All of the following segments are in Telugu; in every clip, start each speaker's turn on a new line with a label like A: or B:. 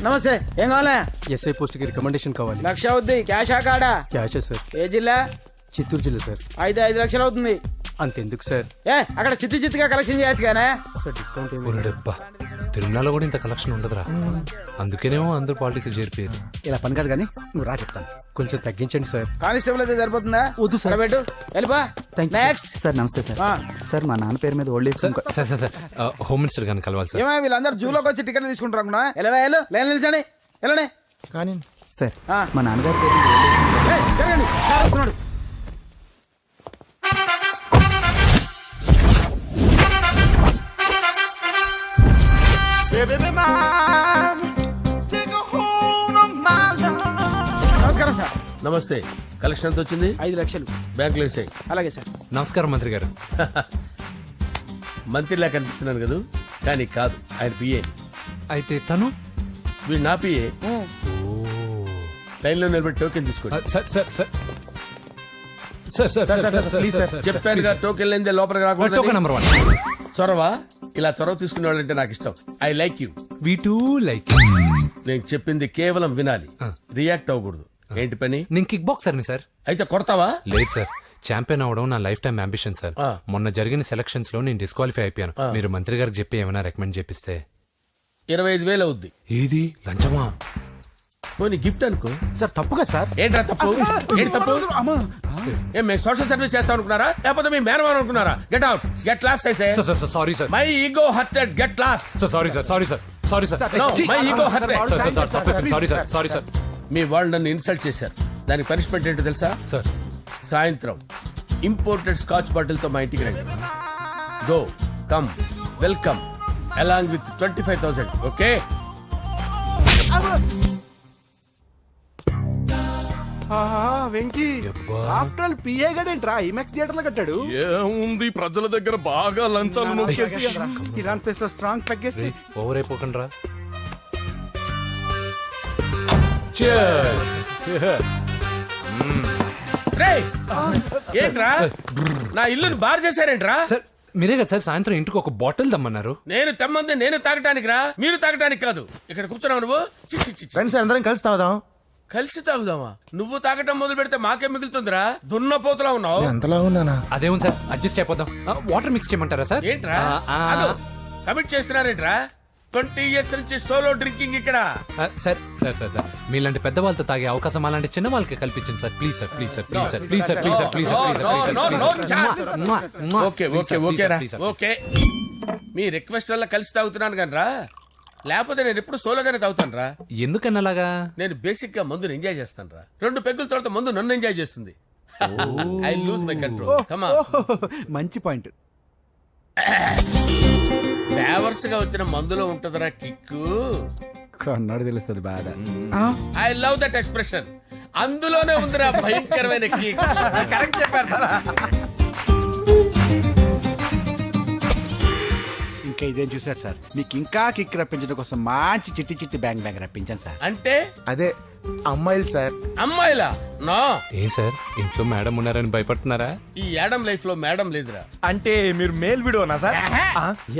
A: నమస్తే, ఏం కావాలా?
B: ఎస్ఐ పోస్ట్ కి రికమెండేషన్ కావాలి.
A: 1,00,000 అవుద్ది. క్యాషా కాడా?
B: క్యాషే సార్.
A: ఏ జిల్లా?
B: చిత్తూరు జిల్లా సార్.
A: 5 లక్షలు అవుతుంది.
B: అంతెందుకు సార్?
A: అక్కడ చిత్తుగా కలెక్షన్ చేయొచ్చు కానీ
B: సార్ డిస్కౌంట్
C: డబ్బా తిరుమలలో కూడా ఇంత కలెక్షన్ ఉండదురా. అందుకేనేమో అందరూ పాలిటిక్స్ చేరిపోయారు.
B: ఇలా పని కాదు కానీ నువ్వు రా చెప్తాను. కొంచెం తగ్గించండి సార్.
A: కానిస్టేబుల్ అయితే సరిపోతుందా?
B: వద్దు సార్.
A: పెట్టు వెళ్ళిపా. నెక్స్ట్
B: సార్ నమస్తే సార్. సార్ మా నాన్న పేరు మీద old age
C: sir sir sir home minister గారిని కలవాలి సార్.
A: ఏమో వీళ్ళందరూ జూలోకి వచ్చి టికెట్లు తీసుకుంటారు అనుకున్నా. లైన్ నిలిచండి, వెళ్ళండి.
B: కానీ సార్ మా నాన్నగారి పేరు మీద
A: జరగండి, వస్తున్నాడు. నమస్కారం సార్.
D: నమస్తే. కలెక్షన్ ఎంత వచ్చింది?
A: 5 లక్షలు.
D: బ్యాంకులో వేసాయి.
A: అలాగే సార్.
C: నమస్కారం మంత్రి గారు.
D: మంత్రిలా కనిపిస్తున్నాను కదా, కానీ కాదు, ఆయన పిఏ.
C: అయితే తను
D: వీడు నా పిఏ. లైన్లో నిలబెట్టి టోకెన్ తీసుకోండి.
C: Sir sir sir sir sir sir
D: please sir, చెప్పానుగా టోకెన్ లేనిదే లోపలికి రాకూడదు.
C: Token number 1.
D: చొరవ, ఇలా చొరవ తీసుకునే వాళ్ళంటే నాకు ఇష్టం. I like you.
C: We two like.
D: నేను చెప్పింది కేవలం వినాలి, రియాక్ట్ అవ్వకూడదు. ఏంటి పని?
C: నేను కిక్ బాక్సర్ని సార్.
D: అయితే కొడతావా?
C: లేదు సార్, ఛాంపియన్ అవడం నా లైఫ్ టైం అంబిషన్ సార్. మొన్న జరిగిన సెలక్షన్స్ లో నేను డిస్క్వాలిఫై అయిపోయాను. మీరు మంత్రి గారికి చెప్పి ఏమైనా రికమెండ్ చేపిస్తే.
D: 25,000 అవుద్ది.
C: ఏది లంచమా?
D: పోనీ గిఫ్ట్ అనుకో.
B: సార్ తప్పుగా సార్.
D: ఏంట్రా తప్పు? ఏంటి తప్పు? ఏం మేము సోషల్ సర్వీస్ చేస్తాం అనుకున్నారా, లేకపోతే మీ మేనమాన్ అనుకున్నారా? Get out, get lost.
C: Sorry sir,
D: my ego hurted, get lost.
C: Sorry sir, sorry sir, sorry sir.
D: My ego hurted.
C: Sorry sir, sorry sir.
D: మీ వాళ్ళు నన్ను ఇన్సల్ట్ చేశారు. దానికి పనిష్మెంట్ ఏంటో తెలుసా?
C: సార్
D: సాయంత్రం ఇంపోర్టెడ్ స్కాచ్ బాటిల్ తో మా ఇంటికి రండి. Go come welcome along with 25,000. Okay?
B: Venky after all PA గడేంట్రా ఇమెక్స్ థియేటర్ లో కట్టాడు.
E: ఏముంది, ప్రజల దగ్గర బాగా లంచాలు నొక్కేసి
B: ఇరాన్ ప్లేస్ లో స్ట్రాంగ్ తగ్గేస్తే
C: ఓవర్ అయిపోకండి రా.
D: ఏంట్రా నా ఇల్లుని బార్ చేశారేంట్రా?
C: సార్ మీరే కదా సార్ సాయంత్రం ఇంటికి ఒక బాటిల్ దమ్మన్నారు.
D: నేను తెమ్మంది నేను తాగటానికి రా, మీరు తాగటానికి కాదు. ఇక్కడ కూర్చున్నావు నువ్వు.
B: ఫ్రెండ్స్ అందరం కలిసి తాగుదాం.
D: కలిసి తాగుదామా? నువ్వు తాగటం మొదలు పెడితే మాకే మిగులుతుందిరా. దున్నపోతులా ఉన్నావు.
B: ఎంతలా ఉన్నానా?
C: అదేమో సార్ అడ్జస్ట్ అయిపోదాం. వాటర్ మిక్స్ చేయమంటారా సార్?
D: ఏంట్రా కమిట్ చేస్తున్నారేంట్రా? 20 years నుంచి సోలో డ్రింకింగ్ ఇక్కడ.
C: సార్ సార్ సార్ సార్ మీలాంటి పెద్ద వాళ్ళతో తాగే అవకాశం అలాంటి చిన్న వాళ్ళకి కల్పించండి sir. Please sir, please sir, please sir, please sir, please sir, please sir.
D: Okay okay okay రా, ఓకే. మీ రిక్వెస్ట్ వల్ల కలిసి తాగుతున్నాను కానీ రా, లేకపోతే నేను ఎప్పుడు సోలోగానే తాగుతాను రా.
C: ఎందుకన్నా అలాగా? నేను
D: బేసిక్ గా మందుని ఎంజాయ్ చేస్తాను రా. 2 పెగ్గుల తర్వాత మందు నన్ను ఎంజాయ్ చేస్తుంది. I lose my control. Come on.
B: మంచి పాయింట్.
D: ఫ్లేవర్స్ గా వచ్చిన మందులో ఉంటదరా కిక్కు.
B: కన్నాడు తెలుస్తుంది బాధ.
D: I love that expression. అందులోనే ఉందిరా భయంకరమైన కిక్. కరెక్ట్ చెప్పారు సార్.
B: ఇంకా ఇదేం చూసారు సార్, మీకు ఇంకా కిక్ రప్పించడం కోసం మంచి చిట్టి చిట్టి బ్యాంగ్ రప్పించాను సార్.
D: అంటే
B: అదే అమ్మాయిలు సార్.
D: అమ్మాయిలా? నో.
C: ఏం సార్ ఇంట్లో మేడం ఉన్నారని భయపడుతున్నారా?
D: ఈ యాడమ్ లైఫ్ లో మేడం లేదురా.
E: అంటే మీరు మేల్ వీడియోనా సార్?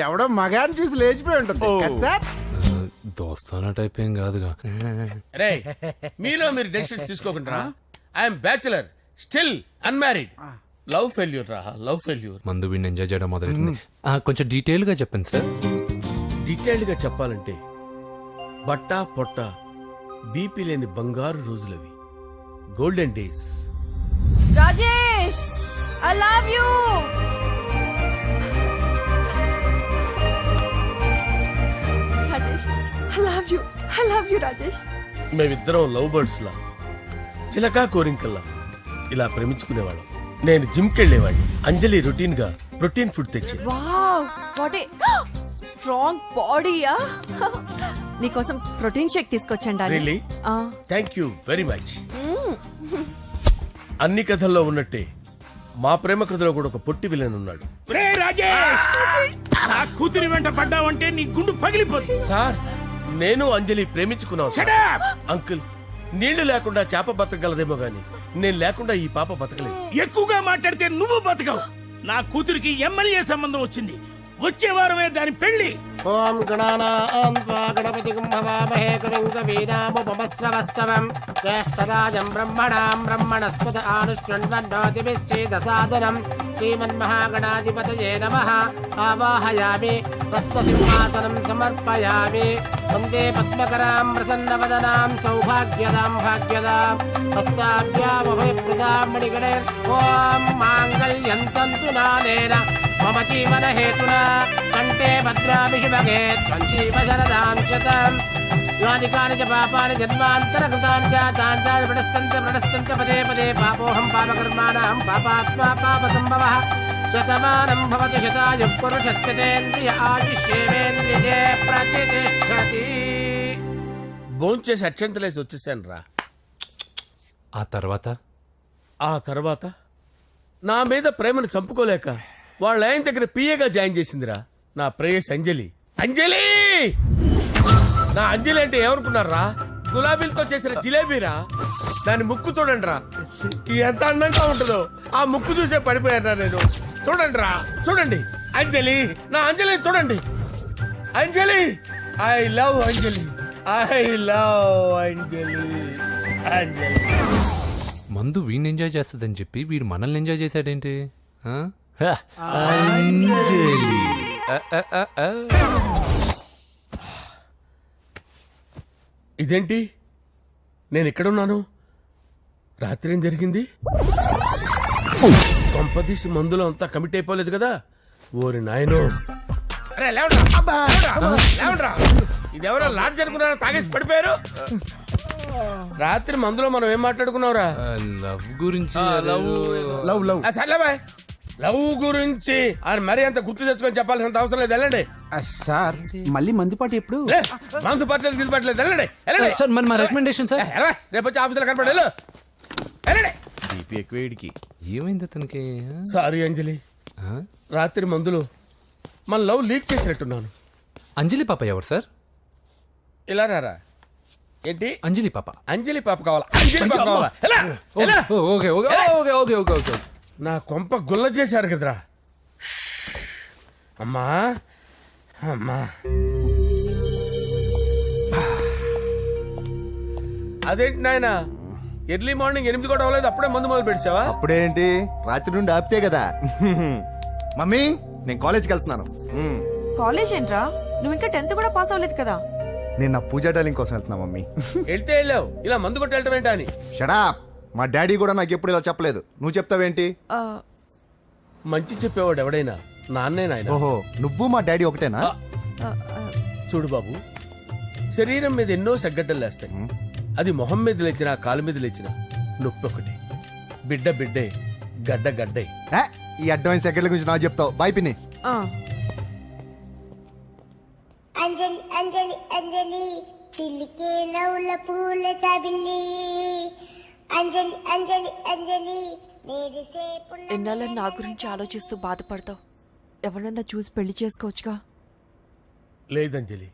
B: ఎవడో మగాన్ని చూసి లేచిపోయి ఉంటుంది కదా సార్.
C: దోస్తానా టైప్ ఏం కాదుగా.
D: రే మీలో మీరు డెసిషన్స్ తీసుకోకుండా. I'm bachelor, still unmarried. Love failure రా, లవ్ ఫెయిల్యూర్.
C: మందు వీడిని ఎంజాయ్ చేయడం మొదలైంది. కొంచెం డీటెయిల్ గా చెప్పండి సార్.
D: డీటెయిల్డ్ గా చెప్పాలంటే బట్టా పొట్ట బీపీ లేని బంగారు రోజులవి, golden days.
F: Rajesh, I love you. Rajesh, I love you, I love you Rajesh.
D: మేమిద్దరం లవ్ బర్డ్స్ లా, చిలకా కోరింకల్లా ఇలా ప్రేమించుకునేవాళ్ళం. నేను జిమ్ కెళ్ళేవాడిని. అంజలి రొటీన్ గా ప్రోటీన్ ఫుడ్ తెచ్చి.
F: వావ్, వాట్ ఏ స్ట్రాంగ్ బాడీయా. నీకోసం ప్రోటీన్ షేక్ తీసుకొచ్చండి.
D: Really? Thank you very much. అన్ని కథల్లో ఉన్నట్టే మా ప్రేమ కథలో కూడా ఒక పొట్టి విలన్ ఉన్నాడు.
E: కూతురి వెంట పడ్డావంటే నీ గుండు పగిలిపోతుంది.
D: సార్ నేను అంజలి ప్రేమించుకున్నావు అంకుల్. నీళ్లు లేకుండా చేప బతకగలదేమో గాని నేను లేకుండా ఈ పాప బతకలేదు.
E: ఎక్కువగా మాట్లాడితే నువ్వు బతకవు. నా కూతురికి ఎమ్మెల్యే సంబంధం వచ్చింది.
D: వచ్చే వారమే దాని పెళ్లి.
G: ఓం గణానాం త్వా గణపతిం భవామహే కవిం కవీనాముపమస్రవస్తవం జ్యేష్ఠరాజం బ్రహ్మణాం బ్రహ్మణస్పద ఆనుష్ణ్వన్నోతిభిశ్చేదసాదనం శ్రీమన్మహాగణాధిపతయే నమః. ఆవాహయామి రత్నసింహాసనం సమర్పయామి. వందే పద్మకరాం ప్రసన్నవదనాం సౌభాగ్యదాం భాగ్యదాం హస్తాభ్యామభయప్రదాం మణిగణైర్. ఓం మాంగళ్యం తంతు నానేన మమ జీవన హేతునా కంటే భద్రామి శుభగే త్వం జీవ శరదాం శతం. యాని కాని చ పాపాని జన్మాంతరకృతాని చ తాని తాని ప్రణశ్యంత పదే పదే పాపోహం పాపకర్మాణం పాపాత్మా పాపసంభవః. శతమానం భవతి శతాయు పురుషస్యతేంద్రియ ఆయుష్యేవేంద్రియే ప్రతిష్టతి.
D: భోంచేసి అక్షంతలేసి వచ్చేసాను రా.
C: ఆ తర్వాత
D: ఆ తర్వాత నా మీద ప్రేమను చంపుకోలేక వాళ్ళ ఆయన దగ్గర పిఏగా జాయిన్ చేసిందిరా నా ప్రేయస్ అంజలి. అంజలి నా అంజలి అంటే ఏమనుకున్నారా? గులాబీలతో చేసిన జిలేబీరా. దాని ముక్కు చూడండి రా, ఎంత అందంగా ఉంటుందో. ఆ ముక్కు చూసే పడిపోయారా నేను. చూడండి రా, చూడండి అంజలి, నా అంజలిని చూడండి. Anjali, I love Anjali, I love Anjali. Anjali
C: మందు వీడిని ఎంజాయ్ చేస్తుందని చెప్పి వీడు మనల్ని ఎంజాయ్ చేశాడేంటి? ఆ?
D: ఇదేంటి, నేను ఎక్కడున్నాను? రాత్రి ఏం జరిగింది? కొంపదీసి మందులో అంతా కమిట్ అయిపోలేదు కదా? ఓరి నాయనో. అరే లేవండ్రా, లేవండ్రా. ఇదెవరో లాడ్జ్ అనుకున్నారో తాగేసి పడిపోయారు. రాత్రి మందులో మనం ఏం మాట్లాడుకున్నావురా?
C: లవ్ గురించి
D: సర్లే బాయ్, లవ్ గురించి అని మరీ అంత గుర్తు తెచ్చుకొని చెప్పాల్సినంత అవసరం లేదు. వెళ్ళండి.
B: సార్ మళ్ళీ మందుపాటి ఎప్పుడు?
D: లే, మందు పట్టలేదు గిల్లు పట్టలేదు. వెళ్ళండి, వెళ్ళండి.
C: సార్ మరి మా రికమెండేషన్ సార్.
D: రేపు వచ్చి ఆఫీసులో కనపడి వెళ్ళు. వెళ్ళండి. బీపీ ఎక్కువ వీడికి.
C: ఏమైంది అతనికి?
D: సారీ అంజలి,
C: ఆ?
D: రాత్రి మందులో మన లవ్ లీక్ చేసినట్టున్నాను.
C: అంజలి పాప ఎవరు సార్?
D: ఇలా రారా. ఏంటి?
C: అంజలి పాప.
D: అంజలి పాప కావాలా? అంజలి పాప కావాలా? ఎలా? ఎలా?
C: Okay okay okay okay okay okay.
D: నా కొంప గుల్ల చేశారు కదరా. అమ్మా అమ్మా, అదేంటి నాయన, ఎర్లీ మార్నింగ్ 8 కూడా అవ్వలేదు, అప్పుడే మందు మొదలు పెడిచావా?
H: అప్పుడేంటి, రాత్రి నుండి ఆపితే కదా. మమ్మీ నేను కాలేజ్కి వెళ్తున్నాను.
F: కాలేజ్ ఏంట్రా? నువ్వు ఇంకా 10th కూడా పాస్ అవ్వలేదు కదా.
H: నేను నా పూజా డాలింగ్ కోసం వెళ్తున్నా మమ్మీ.
D: వెళ్తే వెళ్ళావు, ఇలా మందు కొట్టి వెళ్ళటం ఏంటా అని.
H: షడాప్, మా డాడీ కూడా నాకు ఎప్పుడు ఇలా చెప్పలేదు. నువ్వు చెప్తావేంటి?
F: ఆ,
D: మంచి చెప్పేవాడు ఎవడైనా నాన్నే నాయన.
H: ఓహో, నువ్వు మా డాడీ ఒకటేనా?
F: ఆ, ఆ,
D: చూడు బాబు, శరీరం మీద ఎన్నో సగ్గడ్డలు లేస్తాయి. అది మొహం మీద లేచినా కాలు మీద లేచినా నొప్పి ఒకటి. బిడ్డ బిడ్డే, గడ్డ గడ్డే.
H: ఏ, ఈ అడ్వాన్స్ సెకండ్ల గురించి నాకు చెప్తావు. బాయ్ పిన్ని.
F: ఆ.
I: అంజలి అంజలి అంజలి పిల్లికే నవ్వుల పూల చబిల్లి అంజలి అంజలి అంజలి నేరిసే పుల్ల.
F: ఎన్నాళ్ళ నా గురించి ఆలోచిస్తూ బాధపడతావు. ఎవరన్నా చూసి పెళ్లి చేసుకోవచ్చుగా.
D: లేదంజలి,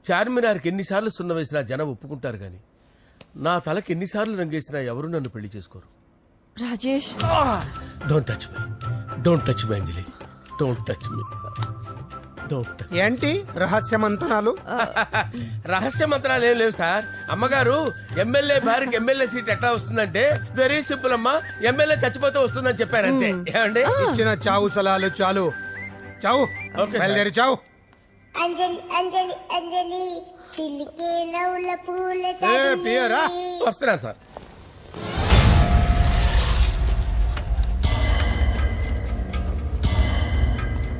D: చార్మినార్కి ఎన్నిసార్లు సున్న వేసినా జనం ఒప్పుకుంటారు గాని నా తలకి ఎన్నిసార్లు రంగేసినా ఎవరు నన్ను పెళ్లి చేసుకోరు.
F: Rajesh,
D: don't touch me, don't touch me Anjali, don't touch me, don't touch.
B: ఏంటి రహస్య మంతనాలు?
D: రహస్య మంత్రాలు ఏం లేవు సార్. అమ్మగారు ఎమ్మెల్యే భార్యకి ఎమ్మెల్యే సీట్ ఎట్లా వస్తుందంటే వెరీ సింపుల్ అమ్మా, ఎమ్మెల్యే చచ్చిపోతే వస్తుందని చెప్పారు అంతే. ఏమండి?
B: ఇచ్చిన చావు సలాలు చాలు. చావు,
D: ఓకే సార్.
B: బయలుదేరి చావు.
I: అంజలి అంజలి అంజలి పిల్లికే నవ్వుల పూల
B: పియరా?
I: చబిల్లి
D: వస్తున్నాను సార్.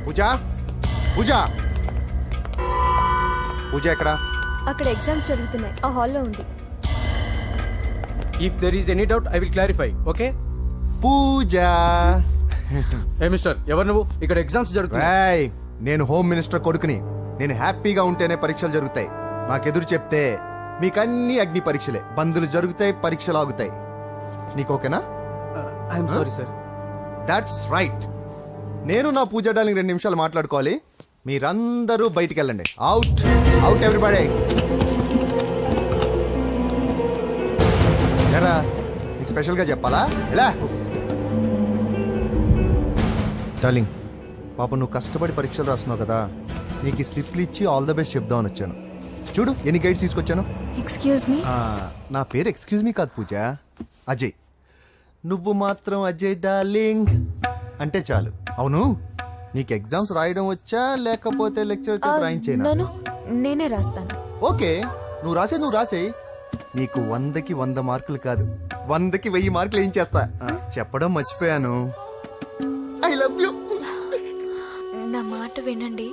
H: పూజ, పూజ, పూజ ఎక్కడ?
J: అక్కడ ఎగ్జామ్స్ జరుగుతున్నాయి, ఆ హాల్లో ఉంది.
B: If there is any doubt I will clarify. Okay
H: Pooja.
B: ఏ మిస్టర్, ఎవరు నువ్వు? ఇక్కడ ఎగ్జామ్స్ జరుగుతున్నాయి.
H: రాయ్, నేను హోమ్ మినిస్టర్ కొడుకుని. నేను హ్యాపీగా ఉంటేనే పరీక్షలు జరుగుతాయి. నాకెదురు చెప్తే మీకన్నీ అగ్ని పరీక్షలే. బందులు జరుగుతాయి, పరీక్షలు ఆగుతాయి. నీకు ఓకేనా?
B: I'm sorry sir.
H: That's right. నేను నా పూజ డార్లింగ్ 2 నిమిషాలు మాట్లాడుకోవాలి. మీరందరూ బయటికి వెళ్ళండి. Out, out everybody. ఎరా, నీకు స్పెషల్గా చెప్పాలా? ఎలా డార్లింగ్, పాప నువ్వు కష్టపడి పరీక్షలు రాస్తున్నావు కదా, నీకు ఈ స్లిప్లు ఇచ్చి ఆల్ ద బెస్ట్ చెప్దామని వచ్చాను. చూడు ఎన్ని గైడ్స్ తీసుకొచ్చాను.
J: Excuse me.
H: నా పేరు ఎక్స్క్యూజ్ మీ కాదు పూజ, అజయ్. నువ్వు మాత్రం అజయ్ డార్లింగ్ అంటే చాలు. అవును, నీకు ఎగ్జామ్స్ రాయడం వచ్చా లేకపోతే లెక్చర్ రాయించేనా?
J: నన్ను నేనే రాస్తాను.
H: ఓకే, నువ్వు రాసే. నీకు 100కి 100 మార్కులు కాదు, 100కి 1000 మార్కులు ఏం చేస్తా. చెప్పడం మర్చిపోయాను, ఐ లవ్ యూ.
J: నా మాట వినండి,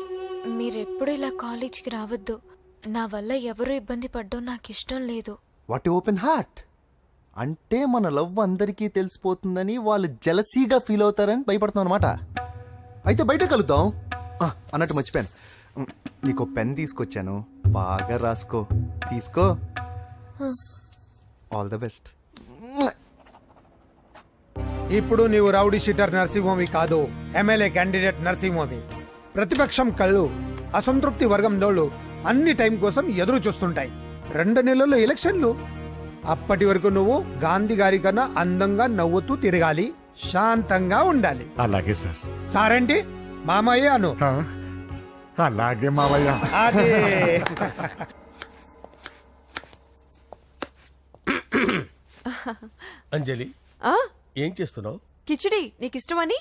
J: మీరెప్పుడు ఇలా కాలేజ్కి రావద్దు. నా వల్ల ఎవరు ఇబ్బంది పడ్డం నాకు ఇష్టం లేదు.
H: వాట్ ఓపెన్ హార్ట్ అంటే మన లవ్ అందరికీ తెలిసిపోతుందని వాళ్ళు జలసీగా ఫీల్ అవుతారని భయపడుతున్నాం అనమాట. అయితే బయట కలుద్దాం. అన్నట్టు మర్చిపోయాను, నీకు పెన్ తీసుకొచ్చాను, బాగా రాసుకో. తీసుకో. All the best.
A: ఇప్పుడు నీవు రౌడీ షీటర్ నరసింహమి కాదు, ఎమ్మెల్యే క్యాండిడేట్ నరసింహమి. ప్రతిపక్షం కళ్ళు అసంతృప్తి వర్గంలోళ్ళు అన్ని టైం కోసం ఎదురు చూస్తుంటాయి. 2 నెలల్లో ఎలక్షన్లు. అప్పటి వరకు నువ్వు గాంధీ గారి కన్నా అందంగా నవ్వుతూ తిరగాలి, శాంతంగా ఉండాలి.
B: అలాగే సార్.
A: సారేంటి మామయ్య అను.
B: అలాగే మావయ్య.
A: అదే.
D: అంజలి, ఏం చేస్తున్నావు?
F: కిచిడి నీకు ఇష్టమని.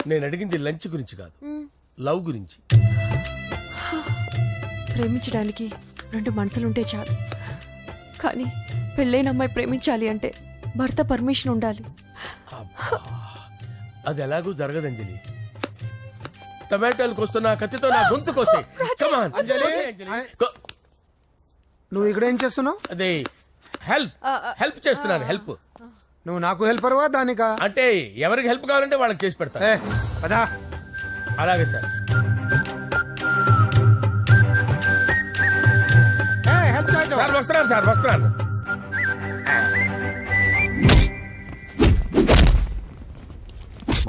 D: నేను అడిగింది లంచ్ గురించి కాదు, లవ్ గురించి.
F: ప్రేమించడానికి 2 మనసులుంటే చాలు, కానీ పెళ్ళైన అమ్మాయి ప్రేమించాలి అంటే భర్త పర్మిషన్ ఉండాలి.
D: అది ఎలాగూ జరగదు అంజలి. టమాటాలకు వస్తున్న కత్తితో నా గొంతు కోసే. Come on.
A: నువ్వు ఇక్కడ ఏం చేస్తున్నావు?
D: అదే హెల్ప్ చేస్తున్నాను. హెల్ప్
A: నువ్వు నాకు హెల్పర్వా దానికా?
D: అంటే ఎవరికి హెల్ప్ కావాలంటే వాళ్ళకి చేసి పెడతా.
A: పదా.
D: అలాగే సార్. సార్ వస్తున్నాను.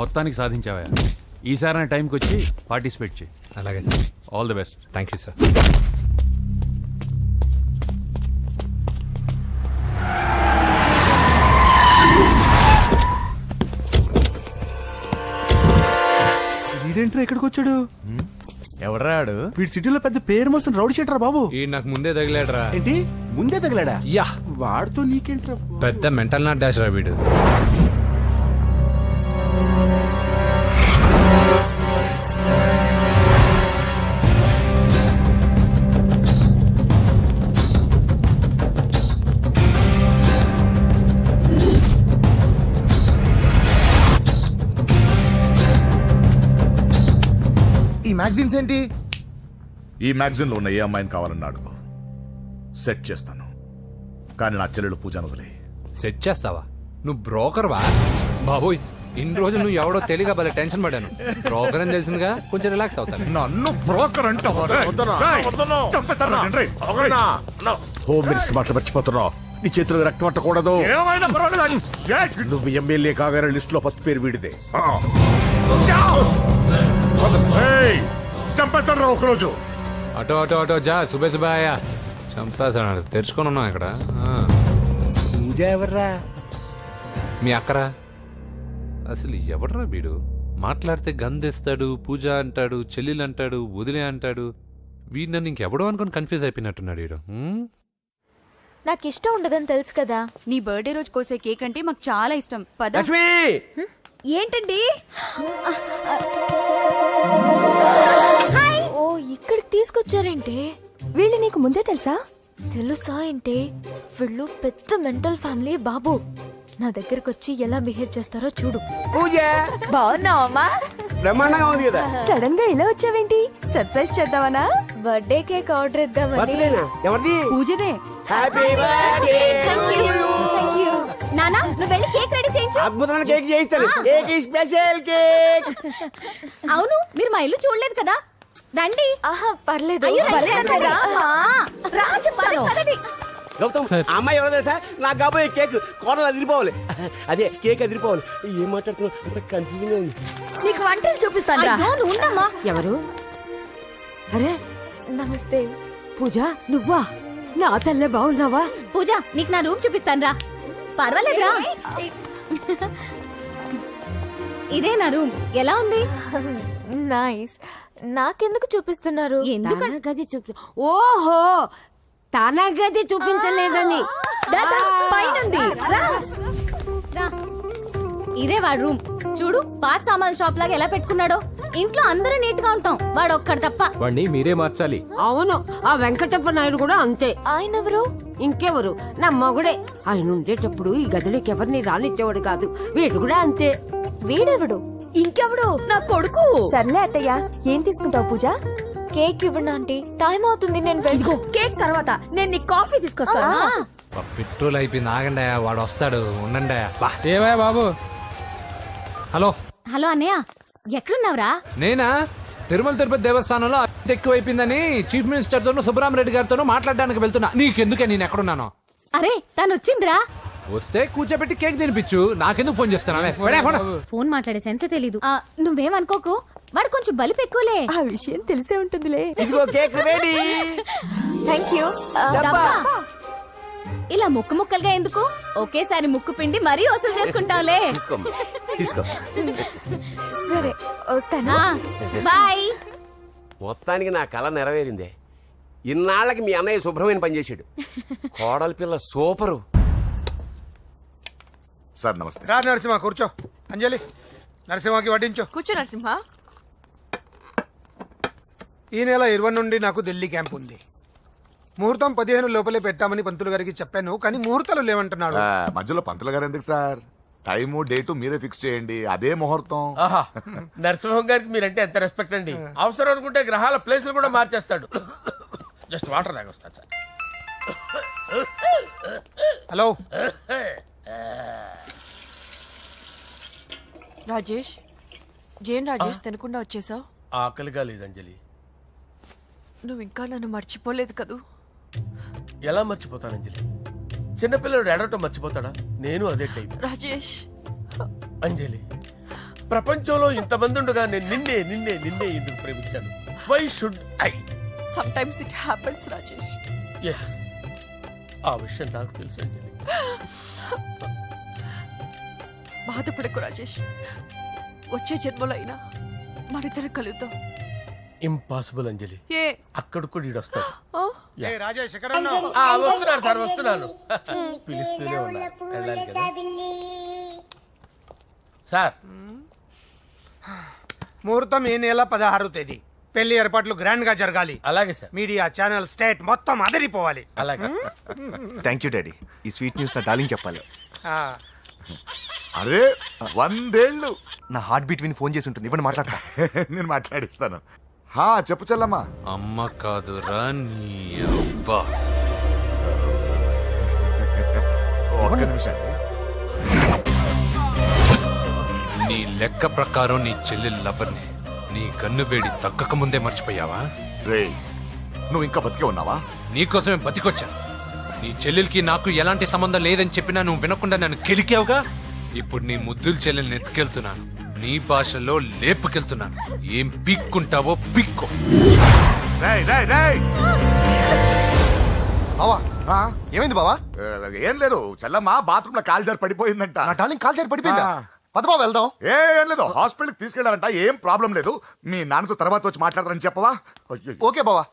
E: మొత్తానికి సాధించావా? ఈసారి టైంకి వచ్చి పార్టిసిపేట్ చేయి.
C: అలాగే sir.
E: All the best.
C: Thank you sir.
B: వీడేంట్రా ఎక్కడికి వచ్చాడు?
E: ఎవడరాడు?
B: వీడి సిటీలో పెద్ద పేరు మోసిన రౌడీ షీటరా బాబు.
C: ఈ నాకు ముందే తగిలాడరా.
B: ఏంటి ముందే తగిలాడా?
C: యా,
B: వాడితో నీకేంట్రా?
C: పెద్ద మెంటల్ నాట్ డాష్ రా వీడు.
A: ఈ మ్యాగజైన్స్ ఏంటి?
K: ఈ మ్యాగజైన్ లో ఉన్న ఏ అమ్మాయిని కావాలన్నా అడుగు, సెట్ చేస్తాను. కానీ నా చెల్లెలు పూజను వదిలే.
C: సెట్ చేస్తావా? నువ్వు బ్రోకర్ వా? బాబోయ్, ఇన్ని రోజులు నువ్వు ఎవడో తెలియక భలే టెన్షన్ పడ్డాను. బ్రోకర్ అని తెలిసిందిగా కొంచెం రిలాక్స్ అవుతాను.
K: నన్ను బ్రోకర్ అంటే
E: హోమ్ మినిస్టర్ మాట మర్చిపోతున్నావు. నీ చేతులకు రక్తం పట్టకూడదు. నువ్వు ఎమ్మెల్యే కాగానే లిస్ట్ లో ఫస్ట్ పేరు వీడిదే.
K: చంపేస్తాను ఒకరోజు.
C: అటో అటో అటో జా. సుబే సుబాయా చంపేస్తాడు. తెరుచుకొని ఉన్నాం ఇక్కడ.
B: పూజ ఎవర్రా?
C: మీ అక్కరా? అసలు ఎవడరా వీడు? మాట్లాడితే గంధేస్తాడు, పూజ అంటాడు, చెల్లెలు అంటాడు, వదిలే అంటాడు. వీడు నన్ను ఇంకెవడో అనుకుని కన్ఫ్యూజ్ అయిపోయినట్టున్నాడు వీడు.
J: నాకు ఇష్టం ఉండదని తెలుసు కదా.
F: నీ బర్త్డే రోజు కోసే కేక్ అంటే మాకు చాలా ఇష్టం. పద. ఏంటండి?
J: ఓ, ఇక్కడికి తీసుకొచ్చారేంటి?
F: వీళ్ళు నీకు ముందే తెలుసా?
J: తెలుసా ఏంటి? వీళ్ళు పెద్ద మెంటల్ ఫ్యామిలీ బాబు. నా దగ్గరకు వచ్చి ఎలా బిహేవ్ చేస్తారో చూడు.
G: పూజ
F: బాగున్నావమ్మా?
G: బ్రహ్మాండంగా ఉంది కదా.
F: సడన్ గా ఇలా వచ్చావేంటి? సర్ప్రైజ్ చేద్దామనా?
J: బర్త్డే కేక్ ఆర్డర్ ఇద్దామని.
G: బర్త్డేనా? ఎవరిది?
F: పూజనే.
G: Happy birthday.
J: Thank you. నానా, నువ్వు వెళ్ళి కేక్ రెడీ చేయించు.
G: అద్భుతమైన కేక్ చేయిస్తాను. Cake special cake.
J: అవును, మీరు మా ఇల్లు చూడలేదు కదా. రండి. ఆహా, పర్లేదు.
G: గౌతమ్, ఆ అమ్మాయి ఎవరో తెలుసా? నాకు కాబోయే కేక్ కోడలు అదిరిపోవాలి. అదే కేక్ అదిరిపోవాలి. ఏం మాట్లాడుతున్నావు? అంత కన్ఫ్యూజన్ ఉంది.
F: నీకు వంటలు చూపిస్తాను.
J: ఎవరు?
F: అరే
J: నమస్తే.
F: పూజ, నువ్వా? నా తల్లే బాగున్నావా?
J: పూజ, నీకు నా రూమ్ చూపిస్తాను రా. పర్వాలేదురా.
I: ఇదే నా రూమ్ ఎలా ఉంది?
J: నైస్. నాకెందుకు చూపిస్తున్నారు?
I: ఎందుకంటే గది చూపి ఓహో తన గది చూపించలేదని పైనుంది. ఇదే వాడు రూమ్. చూడు పాత సామాన్ షాప్ లాగా ఎలా పెట్టుకున్నాడో. ఇంట్లో అందరూ నీట్ గా ఉంటాం, వాడు ఒక్కడు తప్ప.
L: వాడిని మీరే మార్చాలి.
I: అవును, ఆ వెంకటప్ప నాయుడు కూడా అంతే.
J: ఆయన ఎవరు?
I: ఇంకెవరు, నా మగుడే. ఆయన ఉండేటప్పుడు ఈ గదిలోకి ఎవరిని రానిచ్చేవాడు కాదు. వీడు కూడా అంతే.
J: వీడెవడు?
F: ఇంకెవడు? నా కొడుకు. సర్లే అత్తయ్య, ఏం తీసుకుంటావు పూజ?
J: కేక్ ఇవ్వండి ఆంటీ, టైం అవుతుంది. నేను
F: ఇదిగో కేక్ తర్వాత నేను నీ కాఫీ తీసుకొస్తాను.
C: పెట్రోల్ అయిపోయింది, ఆగండి, వాడు వస్తాడు, ఉండండి.
L: ఏవా బాబు?
C: హలో
I: హలో అన్నయ్య, ఎక్కడున్నావురా?
C: నేనా తిరుమల తిరుపతి దేవస్థానంలో అత్యంత ఎక్కువైపోయిందని చీఫ్ మినిస్టర్ తోనూ సుబ్బరామరెడ్డి గారితోనూ మాట్లాడడానికి వెళ్తున్నా. నీకెందుకే నేను ఎక్కడున్నాను?
I: అరే తను వచ్చిందిరా.
C: వస్తే కూర్చోబెట్టి కేక్ తినిపించు, నాకెందుకు ఫోన్ చేస్తాను?
I: ఫోన్ మాట్లాడే సెన్సే తెలీదు. నువ్వేమనుకోకు, వాడు కొంచెం బలిపు ఎక్కువలే.
F: ఆ విషయం తెలిసే ఉంటుందిలే.
D: ఇదిగో కేక్ రెడీ.
J: Thank you.
I: డబ్బా. ఇలా ముక్కు ముక్కలుగా ఎందుకు, ఒకేసారి ముక్కు పిండి మరీ వసూలు చేసుకుంటావులే.
D: తీసుకో.
J: సరే వస్తాను.
I: బాయ్.
G: మొత్తానికి నా కళ నెరవేరిందే. ఇన్నాళ్ళకి మీ అన్నయ్య శుభ్రమైన పనిచేశాడు. కోడలి పిల్ల సూపరు.
K: సార్ నమస్తే.
A: రా నరసింహ, కూర్చో. అంజలి, నరసింహకి వడ్డించు.
F: కూర్చో నరసింహ.
A: ఈ నెల 20 నుండి నాకు ఢిల్లీ క్యాంప్ ఉంది. ముహూర్తం 15 లోపలే పెట్టామని పంతులు గారికి చెప్పాను, కానీ ముహూర్తాలు లేవంటున్నాడు.
K: మధ్యలో పంతులు గారు ఎందుకు సార్? టైము డేటు మీరే ఫిక్స్ చేయండి, అదే ముహూర్తం.
D: ఆహా, నరసింహం గారికి మీరంటే ఎంత రెస్పెక్ట్ అండి. అవసరం అనుకుంటే గ్రహాల ప్లేసులు కూడా మార్చేస్తాడు. జస్ట్ వాటర్ తాగొస్తాను సార్.
A: హలో
F: రాజేష్, ఏం రాజేష్ తినకుండా వచ్చేసావు?
D: ఆకలిగా లేదు అంజలి.
F: నువ్వు ఇంకా నన్ను మర్చిపోలేదు కదూ?
D: ఎలా మర్చిపోతాను అంజలి? చిన్నపిల్లడు ఏడవటం మర్చిపోతాడా? నేను అదే టైప్.
F: రాజేష్,
D: అంజలి, ప్రపంచంలో ఇంతమంది ఉండగా నేను నిన్నే నిన్నే నిన్నే ఎందుకు ప్రేమించాను? Why should I?
F: Sometimes it happens Rajesh.
D: Yes, ఆ విషయం నాకు తెలుసు అంజలి.
F: బాధపడకు రాజేష్, వచ్చే జన్మలో అయినా మనిద్దరం కలుద్దాం.
D: ఇంపాసిబుల్ అంజలి.
F: ఏ
D: అక్కడ కూడా ఈడొస్తాడు.
A: ఏ రాజేష్, ఎక్కడ ఉన్నావు?
D: వస్తున్నాను సార్, వస్తున్నాను. పిలుస్తూనే ఉన్నారు, వెళ్ళాలి కదా సార్.
A: ముహూర్తం ఈ నెల 16వ తేదీ. పెళ్లి ఏర్పాట్లు గ్రాండ్ గా జరగాలి.
D: అలాగే సార్.
A: మీడియా ఛానల్ స్టేట్ మొత్తం అదిరిపోవాలి.
D: అలాగే.
H: Thank you daddy. ఈ స్వీట్ న్యూస్ నా డార్లింగ్ చెప్పాలి.
A: ఆ,
K: అరే 100 ఏళ్ళు.
H: నా హార్ట్ బీట్ విని ఫోన్ చేసి ఉంటుంది, ఇవ్వండి మాట్లాడతా.
K: నేను మాట్లాడిస్తాను. చెప్పు చెల్లమ్మా.
C: అమ్మ కాదురా నీ అబ్బా.
K: ఒక్క నిమిషం.
C: నీ లెక్క ప్రకారం నీ చెల్లెలు లవర్ని నీ గన్ను వేడి తగ్గక ముందే మర్చిపోయావా?
K: రే, నువ్వు ఇంకా బతికే ఉన్నావా?
C: నీకోసమే బతికొచ్చా. నీ చెల్లెలకి నాకు ఎలాంటి సంబంధం లేదని చెప్పినా నువ్వు వినకుండా నన్ను కెలికావుగా. ఇప్పుడు నీ ముద్దుల చెల్లెల్ని ఎత్తుకెళ్తున్నాను, నీ భాషలో లేపుకెళ్తున్నాను. ఏం పిక్కుంటావో పిక్కో.
K: రేయ్, రేయ్, రేయ్.
H: బావా, ఏమైంది బావా?
K: ఏం లేదు, చెల్లమ్మ బాత్రూమ్ లో కాలు జారి పడిపోయిందంట.
H: నా డార్లింగ్ కాల్ చేరి పడిపోయిందా? పద బావ వెళ్దాం.
K: ఏం లేదు, హాస్పిటల్కి తీసుకెళ్ళారంట. ఏం ప్రాబ్లం లేదు. మీ నాన్నతో తర్వాత వచ్చి మాట్లాడతారని చెప్పవా? అయ్యో.
H: ఓకే బావా.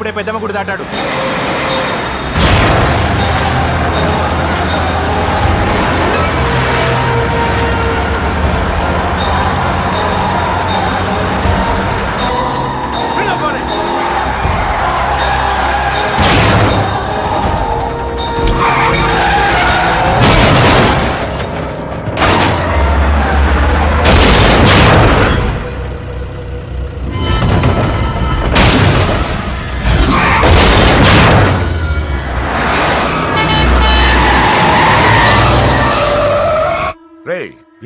B: ఇప్పుడే పెద్దమ్మ గుడి దాటాడు.
K: రే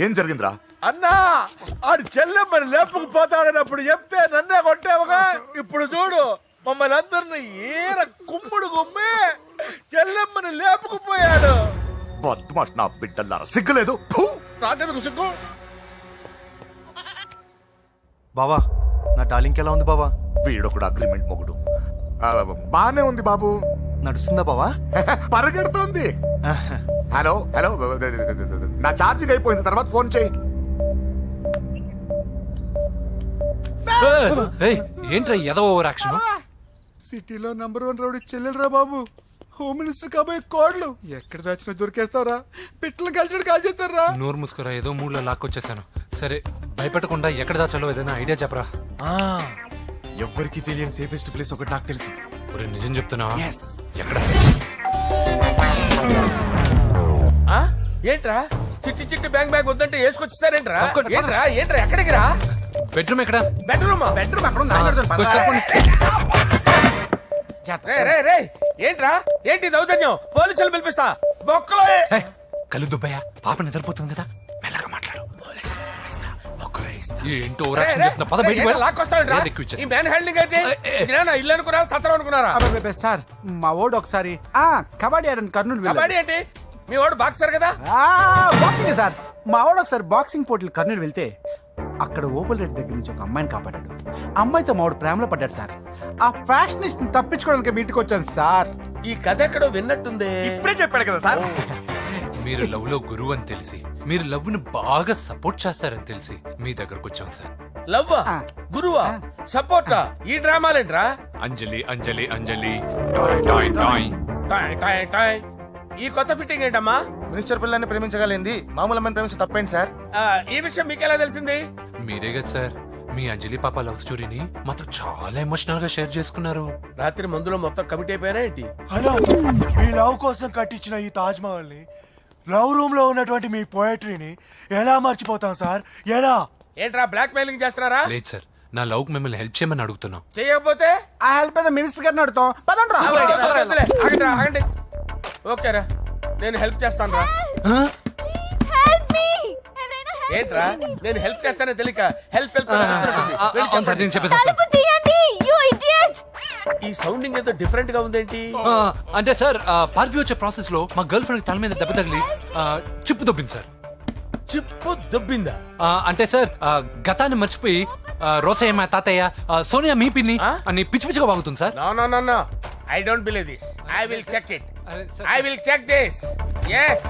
K: ఏం జరిగిందిరా?
E: అన్నా ఆడు చెల్లెమ్మని లేపుకుపోతాడన్నప్పుడు చెప్తే నన్నే కొట్టావుగా. ఇప్పుడు చూడు మమ్మల్ని అందరిని ఏర కుమ్ముడు గుమ్మి చెల్లెమ్మని లేపుకుపోయాడు.
K: బద్మాష్ నా బిడ్డల్లారా, సిగ్గులేదు? ఫు!
E: నాకెందుకు సిగ్గు?
H: బావా నా డార్లింగ్ ఎలా ఉంది బావా?
K: వీడొకడు అగ్రిమెంట్ మొగుడు. బానే ఉంది బాబు.
H: నడుస్తుందా బావా?
K: పరిగెడుతోంది. హలో హలో, నా ఛార్జింగ్ అయిపోయింది, తర్వాత ఫోన్ చేయి.
C: ఏంట్రా ఏదో ఓవర్ యాక్షన్?
B: సిటీలో నంబర్ 1 రౌడీ చెల్లెలరా బాబు. హోమ్ మినిస్టర్ కాబోయే కోడ్లు ఎక్కడ దాచినా దొరికేస్తావరా? పిట్టలు కలిసి కాల్ చేస్తారా?
C: నోరు మూసుకురా, ఏదో మూడ్లో లాక్కొచ్చేసాను. సరే భయపెట్టకుండా ఎక్కడ దాచాలో ఏదైనా ఐడియా చెప్పరా.
B: ఎవ్వరికి తెలియని సేఫెస్ట్ ప్లేస్ ఒకటి నాకు తెలుసు.
C: ఒరే నిజం చెప్తున్నావా? ఎక్కడ?
D: ఆ? ఏంట్రా చిట్టి చిట్టి బ్యాంగ్ బ్యాగ్ వద్దంటే వేసుకొచ్చేసారేంట్రా? ఏంట్రా ఏంట్రా ఎక్కడికి రా?
C: బెడ్రూమ్ ఎక్కడ?
D: బెడ్రూమ్
C: కొంచెం తప్పండి.
D: రే ఏంట్రా ఏంటి దౌర్జన్యం? పోలీసులు పిలిపిస్తా బొక్కలో.
C: కళ్ళు దుబ్బయ్యా, పాప నిద్రపోతుంది కదా, మెల్లగా మాట్లాడు. ఏంటో ఓవర్ యాక్షన్ చేస్తున్నా, పద బయటికి వెళ్ళు.
D: లాక్కొస్తాడు
C: ఎక్కువ ఇచ్చేసి.
D: ఈ మ్యాన్ హ్యాండింగ్ అయితే ఇదేనా ఇల్లు అనుకున్నారా సత్రం అనుకున్నారా?
B: సార్ మా ఓడు ఒకసారి కబడ్డీ ఆడని కర్నూలు
D: కబడ్డీ ఏంటి? మీ వాడు బాక్సర్ కదా?
B: Boxing sir. మా వాడు ఒకసారి బాక్సింగ్ పోటీలు కర్నూలు వెళ్తే అక్కడ ఓపెల్ రెడ్డి దగ్గర నుంచి ఒక అమ్మాయిని కాపాడాడు. అమ్మాయితో మా వాడు ప్రేమలో పడ్డాడు సార్. ఆ ఫ్యాషనిస్ట్ తప్పించుకోవడానికి మీ ఇంటికి వచ్చాను సార్.
D: ఈ కథ ఎక్కడో విన్నట్టుంది.
B: ఇప్పుడే చెప్పాడు కదా సార్.
C: మీరు లవ్ లో గురువు అని తెలిసి, మీరు లవ్ ను బాగా సపోర్ట్ చేస్తారని తెలిసి మీ దగ్గరకు వచ్చాం సార్.
D: లవ్వా గురువా సపోర్టా? ఈ డ్రామాలేంట్రా?
C: అంజలి అంజలి అంజలి టాయ్ టాయ్ టాయ్.
D: టాయ్ టాయ్ టాయ్. ఈ కొత్త ఫిట్టింగ్ ఏంటమ్మా?
H: మినిస్టర్ పిల్లని ప్రేమించగలిగింది మామూలు అమ్మని ప్రేమించి తప్పేంటి సార్?
D: ఈ విషయం మీకెలా తెలిసింది?
C: మీరే కదా సార్ మీ అంజలి పాప లవ్ స్టోరీని మాతో చాలా ఎమోషనల్ గా షేర్ చేసుకున్నారు.
D: రాత్రి మందులో మొత్తం కమిట్ అయిపోయినా ఏంటి?
E: హలో, మీ లవ్ కోసం కట్టించిన ఈ తాజ్ మహల్ ని, లవ్ రూమ్ లో ఉన్నటువంటి మీ పోయట్రీని ఎలా మర్చిపోతాం సార్? ఎలా?
D: ఏంట్రా బ్లాక్ మెయిలింగ్ చేస్తున్నారా?
C: లేదు సార్, నా లవ్ కు మిమ్మల్ని హెల్ప్ చేయమని అడుగుతున్నాం.
D: చేయకపోతే
B: ఆ హెల్ప్ అయితే మినిస్టర్ గారిని అడుగుతాం. పదండ్రా.
D: ఆగండి ఆగండి. ఓకేరా, నేను హెల్ప్ చేస్తాను రా. ఏంట్రా నేను హెల్ప్ చేస్తానే తెలియక హెల్ప్
C: అవును సార్, నేను చెప్పేసాను సార్.
D: ఈ సౌండింగ్ ఏదో డిఫరెంట్ గా ఉందేంటి?
C: అంటే సార్ పార్టీ వచ్చే ప్రాసెస్ లో మా గర్ల్ ఫ్రెండ్ తల మీద దెబ్బ తగిలి చిప్పు దొబ్బింది సార్.
D: చిప్పు దొబ్బిందా?
C: అంటే సార్ గతాన్ని మర్చిపోయి రోసయ్య మా తాతయ్య, సోనియా మీ పిన్ని అని పిచ్చి పిచ్చిగా వాగుతుంది sir.
D: No I don't believe this. I will check it.
C: అరే sir.
D: I will check this. yes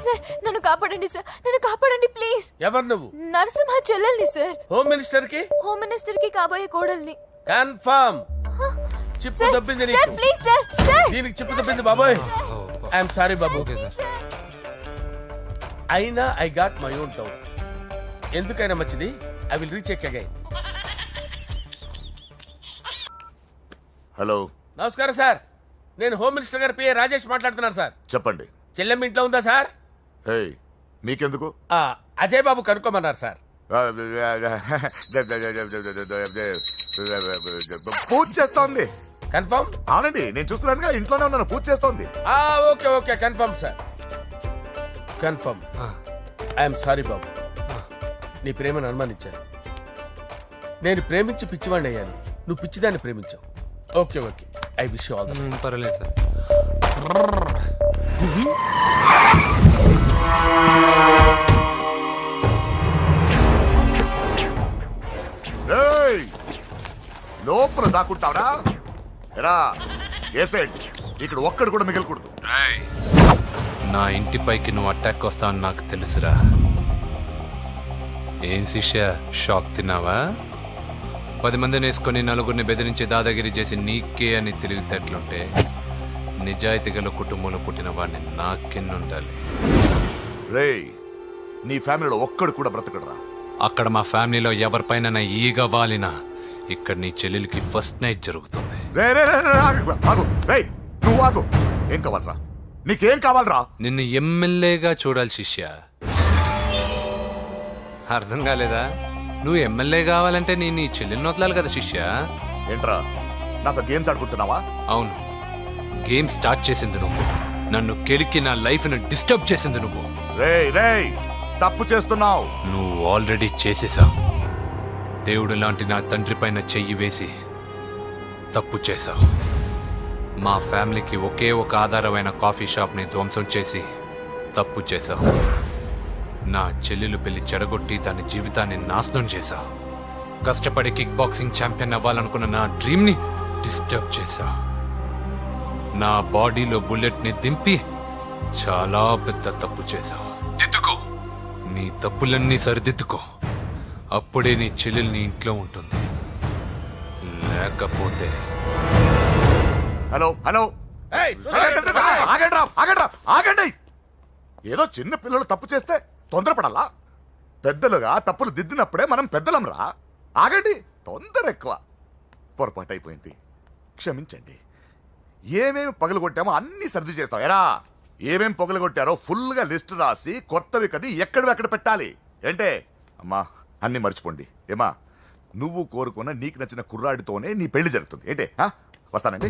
J: sir నన్ను కాపాడండి సార్, నన్ను కాపాడండి ప్లీజ్.
D: ఎవరు నువ్వు?
J: నరసింహ చెల్లెల్ని సార్.
D: హోమ్ మినిస్టర్ కి
J: హోమ్ మినిస్టర్ కి కాబోయే కోడల్ని.
D: కన్ఫర్మ్. చిప్పు
J: సార్
D: దొబ్బింది
J: సార్
D: నీకు.
J: Please sir. సార్
D: దీనికి చిప్పు దొబ్బింది బాబోయ్. ఐఎమ్ సారీ బాబు.
C: Okay sir.
D: అయినా I got my own doubt. ఎందుకైనా మంచిది, I will recheck again.
K: Hello,
D: నమస్కారం సార్, నేను హోమ్ మినిస్టర్ గారి పిఏ రాజేష్ మాట్లాడుతున్నాను సార్.
K: చెప్పండి.
D: చెల్లెమ్మ ఇంట్లో ఉందా సార్?
K: హే, మీకెందుకు?
D: అజయ్ బాబు కనుక్కోమన్నారు సార్.
K: పూజ చేస్తోంది.
D: కన్ఫర్మ్?
K: అవునండి, నేను చూస్తున్నానుగా, ఇంట్లోనే ఉన్నాను, పూజ చేస్తోంది.
D: Okay okay confirm sir, confirm. I'm sorry బాబు, నీ ప్రేమను అనుమానించాను. నేను ప్రేమించి పిచ్చివాడిని అయ్యాను, నువ్వు పిచ్చిదాన్ని ప్రేమించావు. Okay okay, I wish you all the best.
C: పర్వాలేదు సార్.
K: ఏయ్, లోపల దాక్కుంటావరా? ఎరా ఏసేయండి, ఇక్కడ ఒక్కడు కూడా మిగలకూడదు.
C: నా ఇంటిపైకి నువ్వు అటాక్ వస్తావని నాకు తెలుసురా. ఏం శిష్య, షాక్ తిన్నావా? 10 మందిని వేసుకొని నలుగురిని బెదిరించి దాదాగిరి చేసి నీకే అని తెలివితేటలుంటే నిజాయితీ గల కుటుంబంలో పుట్టిన వాడిని నాకెన్నుండాలి.
K: రేయ్, నీ ఫ్యామిలీలో ఒక్కడు కూడా బ్రతకడరా.
C: అక్కడ మా ఫ్యామిలీలో ఎవరిపైన ఈగ వాలినా ఇక్కడ నీ చెల్లెలికి ఫస్ట్ నైట్ జరుగుతుంది.
K: రే రే రే రే, ఆగు. రేయ్, నువ్వు ఆగు. ఏం కావాలరా? నీకేం కావాలరా?
C: నిన్ను ఎమ్మెల్యేగా చూడాలి శిష్య. అర్థం కాలేదా? నువ్వు ఎమ్మెల్యే కావాలంటే నేను నీ చెల్లెల్ని వదలాలి కదా శిష్య.
K: ఏంట్రా, నాతో గేమ్స్ ఆడుకుంటున్నావా?
C: అవును, గేమ్ స్టార్ట్ చేసింది నువ్వు. నన్ను కెలికి నా లైఫ్ను డిస్టర్బ్ చేసింది నువ్వు.
K: రేయ్ రేయ్, తప్పు చేస్తున్నావు.
C: నువ్వు ఆల్రెడీ చేసేసావు. దేవుడు లాంటి నా తండ్రి పైన చెయ్యి వేసి తప్పు చేశావు. మా ఫ్యామిలీకి ఒకే ఒక ఆధారమైన కాఫీ షాప్ని ధ్వంసం చేసి తప్పు చేశావు. నా చెల్లెలు పెళ్లి చెడగొట్టి దాని జీవితాన్ని నాశనం చేశావు. కష్టపడి కిక్ బాక్సింగ్ ఛాంపియన్ అవ్వాలనుకున్న నా డ్రీమ్ని డిస్టర్బ్ చేశావు. నా బాడీలో బుల్లెట్ని దింపి చాలా పెద్ద తప్పు చేశావు. దిద్దుకో, నీ తప్పులన్నీ సరిదిద్దుకో. అప్పుడే నీ చెల్లెలు నీ ఇంట్లో ఉంటుంది. లేకపోతే
K: హలో హలో, ఆగండి. ఏదో చిన్న పిల్లలు తప్పు చేస్తే తొందరపడాలా? పెద్దలుగా తప్పులు దిద్దినప్పుడే మనం పెద్దలంరా. ఆగండి, తొందర ఎక్కువ. పొరపాటు అయిపోయింది, క్షమించండి. ఏమేమి పగలగొట్టామో అన్ని సర్ది చేస్తాం. ఎరా, ఏమేం పగలగొట్టారో ఫుల్గా లిస్ట్ రాసి కొత్తవి కని ఎక్కడివి పెట్టాలి. ఏంటే అమ్మా, అన్ని మర్చిపోండి. ఏమా, నువ్వు కోరుకున్న నీకు నచ్చిన కుర్రాడితోనే నీ పెళ్లి జరుగుతుంది. ఏంటే వస్తానండి.